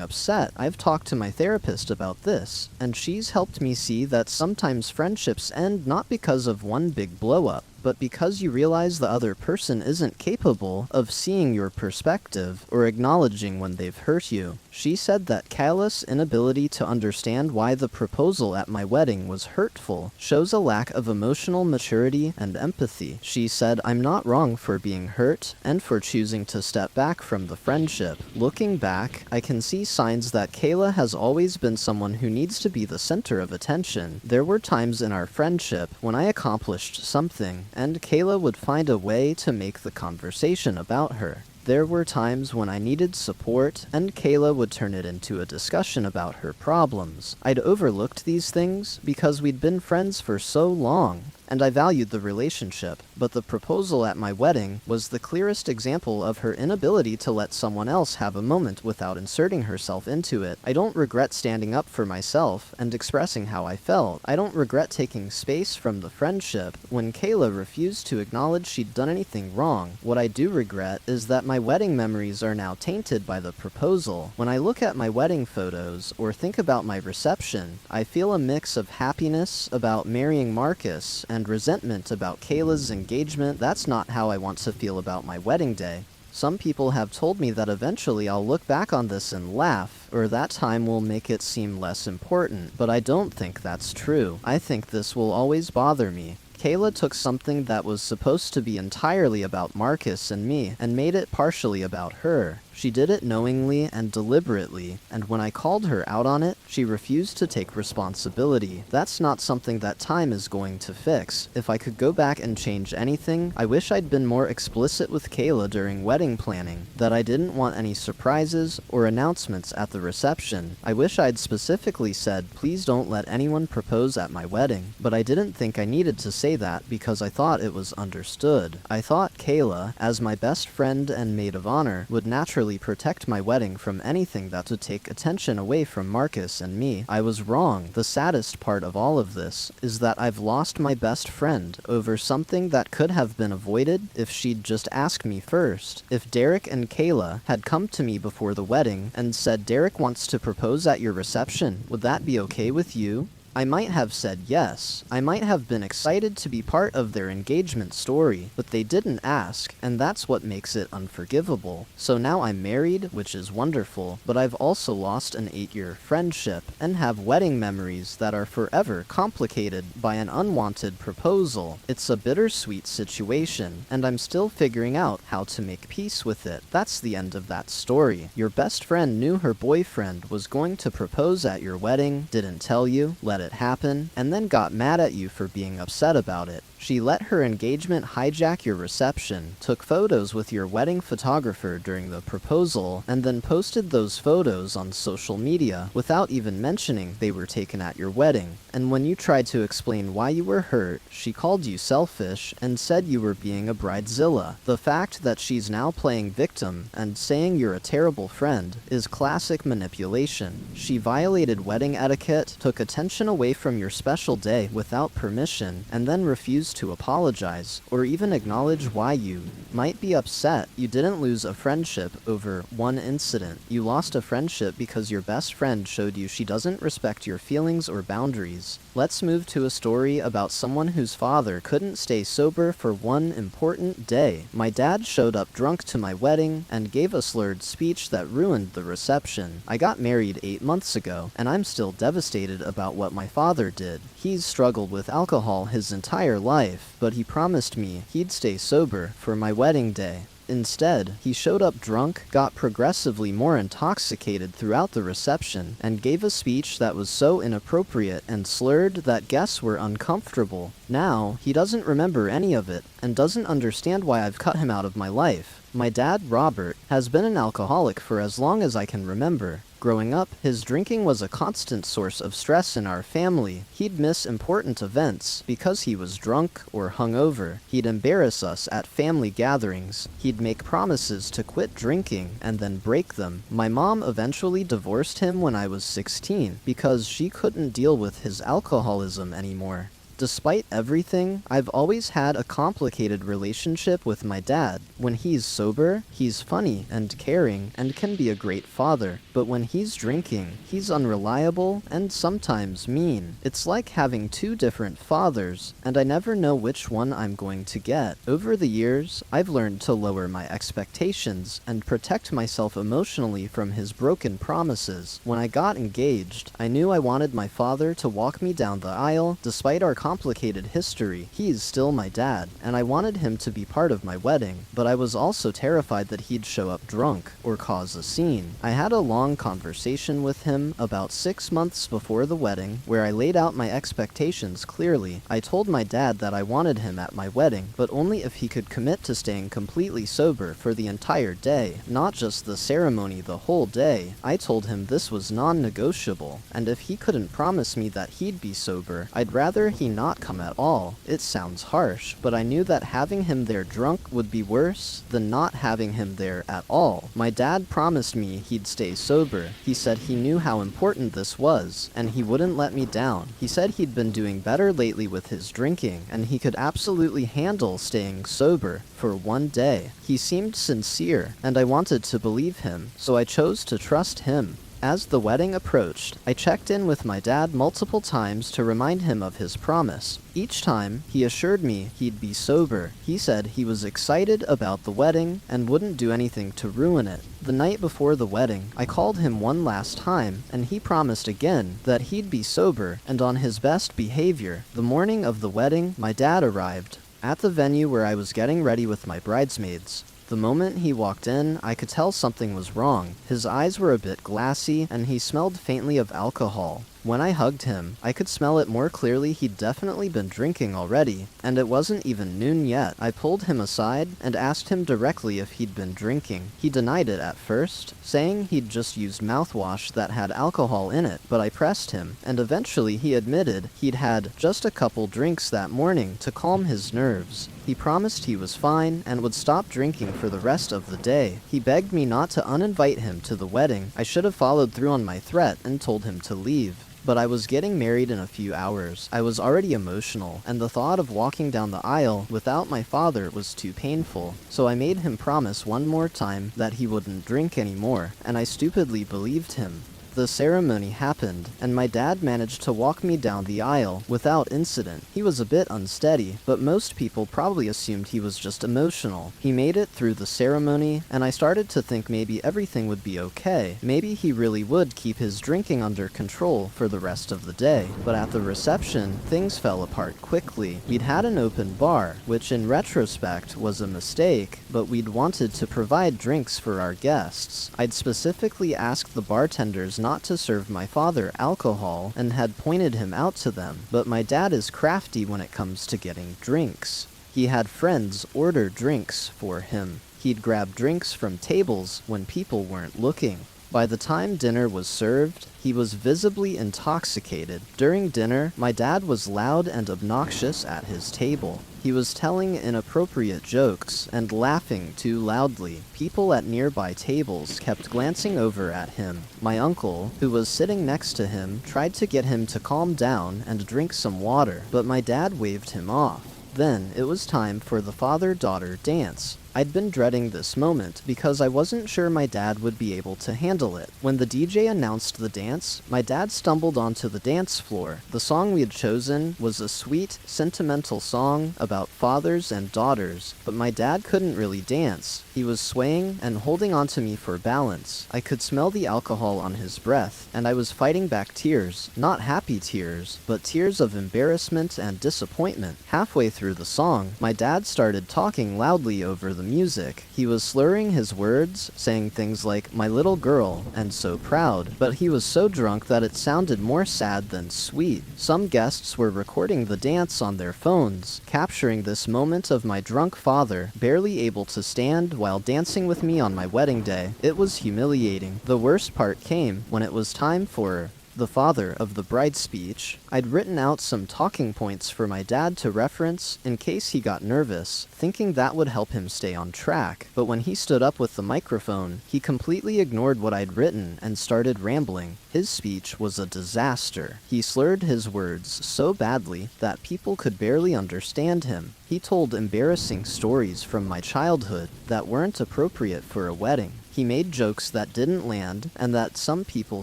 upset. I've talked to my therapist about this, and she's helped me see that sometimes friendships end not because of one big blow-up, but because you realize the other person isn't capable of seeing your perspective or acknowledging when they've hurt you. She said that Kayla's inability to understand why the proposal at my wedding was hurtful shows a lack of emotional maturity and empathy. She said I'm not wrong for being hurt and for choosing to step back from the friendship. Looking back, I can see signs that Kayla has always been someone who needs to be the center of attention. There were times in our friendship when I accomplished something, and Kayla would find a way to make the conversation about her. There were times when I needed support, and Kayla would turn it into a discussion about her problems. I'd overlooked these things because we'd been friends for so long, and I valued the relationship, but the proposal at my wedding was the clearest example of her inability to let someone else have a moment without inserting herself into it. I don't regret standing up for myself and expressing how I felt. I don't regret taking space from the friendship when Kayla refused to acknowledge she'd done anything wrong. What I do regret is that my wedding memories are now tainted by the proposal. When I look at my wedding photos or think about my reception, I feel a mix of happiness about marrying Marcus and resentment about Kayla's engagement. That's not how I want to feel about my wedding day. Some people have told me that eventually I'll look back on this and laugh, or that time will make it seem less important, but I don't think that's true. I think this will always bother me. Kayla took something that was supposed to be entirely about Marcus and me and made it partially about her. She did it knowingly and deliberately, and when I called her out on it, she refused to take responsibility. That's not something that time is going to fix. If I could go back and change anything, I wish I'd been more explicit with Kayla during wedding planning, that I didn't want any surprises or announcements at the reception. I wish I'd specifically said, please don't let anyone propose at my wedding, but I didn't think I needed to say that because I thought it was understood. I thought Kayla, as my best friend and maid of honor, would naturally protect my wedding from anything that would take attention away from Marcus and me. I was wrong. The saddest part of all of this is that I've lost my best friend over something that could have been avoided if she'd just asked me first. If Derek and Kayla had come to me before the wedding and said, Derek wants to propose at your reception, would that be okay with you? I might have said yes. I might have been excited to be part of their engagement story, but they didn't ask, and that's what makes it unforgivable. So now I'm married, which is wonderful, but I've also lost an 8-year friendship, and have wedding memories that are forever complicated by an unwanted proposal. It's a bittersweet situation, and I'm still figuring out how to make peace with it. That's the end of that story. Your best friend knew her boyfriend was going to propose at your wedding, didn't tell you, let it happen, and then got mad at you for being upset about it. She let her engagement hijack your reception, took photos with your wedding photographer during the proposal, and then posted those photos on social media without even mentioning they were taken at your wedding. And when you tried to explain why you were hurt, she called you selfish and said you were being a bridezilla. The fact that she's now playing victim and saying you're a terrible friend is classic manipulation. She violated wedding etiquette, took attention away from your special day without permission, and then refused pause to apologize, or even acknowledge why you might be upset. You didn't lose a friendship over one incident. You lost a friendship because your best friend showed you she doesn't respect your feelings or boundaries. Let's move to a story about someone whose father couldn't stay sober for one important day. My dad showed up drunk to my wedding and gave a slurred speech that ruined the reception. I got married 8 months ago, and I'm still devastated about what my father did. He's struggled with alcohol his entire life, but he promised me he'd stay sober for my wedding day. Instead, he showed up drunk, got progressively more intoxicated throughout the reception, and gave a speech that was so inappropriate and slurred that guests were uncomfortable. Now, he doesn't remember any of it, and doesn't understand why I've cut him out of my life. My dad, Robert, has been an alcoholic for as long as I can remember. Growing up, his drinking was a constant source of stress in our family. He'd miss important events because he was drunk or hungover. He'd embarrass us at family gatherings. He'd make promises to quit drinking and then break them. My mom eventually divorced him when I was 16 because she couldn't deal with his alcoholism anymore. Despite everything, I've always had a complicated relationship with my dad. When he's sober, he's funny and caring and can be a great father. But when he's drinking, he's unreliable and sometimes mean. It's like having two different fathers, and I never know which one I'm going to get. Over the years, I've learned to lower my expectations and protect myself emotionally from his broken promises. When I got engaged, I knew I wanted my father to walk me down the aisle despite our complicated history. He's still my dad, and I wanted him to be part of my wedding, but I was also terrified that he'd show up drunk or cause a scene. I had a long conversation with him about 6 months before the wedding, where I laid out my expectations clearly. I told my dad that I wanted him at my wedding, but only if he could commit to staying completely sober for the entire day, not just the ceremony the whole day. I told him this was non-negotiable, and if he couldn't promise me that he'd be sober, I'd rather he not come at all. It sounds harsh, but I knew that having him there drunk would be worse than not having him there at all. My dad promised me he'd stay sober. He said he knew how important this was, and he wouldn't let me down. He said he'd been doing better lately with his drinking, and he could absolutely handle staying sober for one day. He seemed sincere, and I wanted to believe him, so I chose to trust him. As the wedding approached, I checked in with my dad multiple times to remind him of his promise. Each time, he assured me he'd be sober. He said he was excited about the wedding and wouldn't do anything to ruin it. The night before the wedding, I called him one last time, and he promised again that he'd be sober and on his best behavior. The morning of the wedding, my dad arrived at the venue where I was getting ready with my bridesmaids. The moment he walked in, I could tell something was wrong. His eyes were a bit glassy, and he smelled faintly of alcohol. When I hugged him, I could smell it more clearly. He'd definitely been drinking already, and it wasn't even noon yet. I pulled him aside and asked him directly if he'd been drinking. He denied it at first, saying he'd just used mouthwash that had alcohol in it, but I pressed him, and eventually he admitted he'd had just a couple drinks that morning to calm his nerves. He promised he was fine and would stop drinking for the rest of the day. He begged me not to uninvite him to the wedding. I should have followed through on my threat and told him to leave. But I was getting married in a few hours. I was already emotional, and the thought of walking down the aisle without my father was too painful. So I made him promise one more time that he wouldn't drink anymore, and I stupidly believed him. The ceremony happened, and my dad managed to walk me down the aisle without incident. He was a bit unsteady, but most people probably assumed he was just emotional. He made it through the ceremony, and I started to think maybe everything would be okay. Maybe he really would keep his drinking under control for the rest of the day. But at the reception, things fell apart quickly. We'd had an open bar, which in retrospect was a mistake, but we'd wanted to provide drinks for our guests. I'd specifically asked the bartenders not to serve my father alcohol and had pointed him out to them, but my dad is crafty when it comes to getting drinks. He had friends order drinks for him. He'd grab drinks from tables when people weren't looking. By the time dinner was served, he was visibly intoxicated. During dinner, my dad was loud and obnoxious at his table. He was telling inappropriate jokes and laughing too loudly. People at nearby tables kept glancing over at him. My uncle, who was sitting next to him, tried to get him to calm down and drink some water, but my dad waved him off. Then it was time for the father-daughter dance. I'd been dreading this moment because I wasn't sure my dad would be able to handle it. When the DJ announced the dance, my dad stumbled onto the dance floor. The song we had chosen was a sweet, sentimental song about fathers and daughters, but my dad couldn't really dance. He was swaying and holding onto me for balance. I could smell the alcohol on his breath, and I was fighting back tears. Not happy tears, but tears of embarrassment and disappointment. Halfway through the song, my dad started talking loudly over the music. He was slurring his words, saying things like, "my little girl," and "so proud," but he was so drunk that it sounded more sad than sweet. Some guests were recording the dance on their phones, capturing this moment of my drunk father, barely able to stand while dancing with me on my wedding day. It was humiliating. The worst part came when it was time for the father of the bride's speech. I'd written out some talking points for my dad to reference in case he got nervous, thinking that would help him stay on track. But when he stood up with the microphone, he completely ignored what I'd written and started rambling. His speech was a disaster. He slurred his words so badly that people could barely understand him. He told embarrassing stories from my childhood that weren't appropriate for a wedding. He made jokes that didn't land and that some people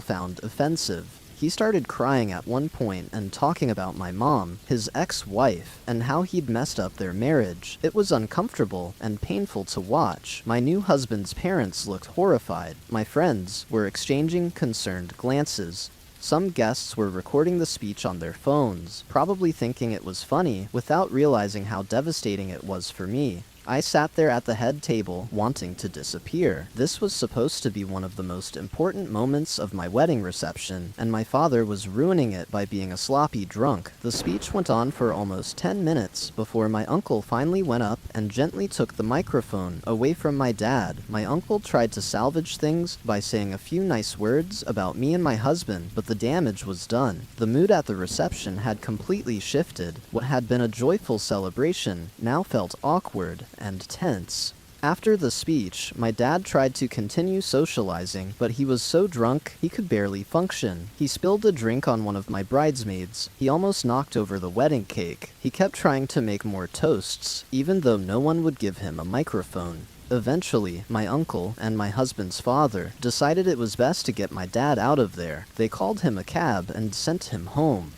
found offensive. He started crying at one point and talking about my mom, his ex-wife, and how he'd messed up their marriage. It was uncomfortable and painful to watch. My new husband's parents looked horrified. My friends were exchanging concerned glances. Some guests were recording the speech on their phones, probably thinking it was funny, without realizing how devastating it was for me. I sat there at the head table, wanting to disappear. This was supposed to be one of the most important moments of my wedding reception, and my father was ruining it by being a sloppy drunk. The speech went on for almost 10 minutes before my uncle finally went up and gently took the microphone away from my dad. My uncle tried to salvage things by saying a few nice words about me and my husband, but the damage was done. The mood at the reception had completely shifted. What had been a joyful celebration now felt awkward and tense. After the speech, my dad tried to continue socializing, but he was so drunk he could barely function. He spilled a drink on one of my bridesmaids. He almost knocked over the wedding cake. He kept trying to make more toasts, even though no one would give him a microphone. Eventually, my uncle and my husband's father decided it was best to get my dad out of there. They called him a cab and sent him home.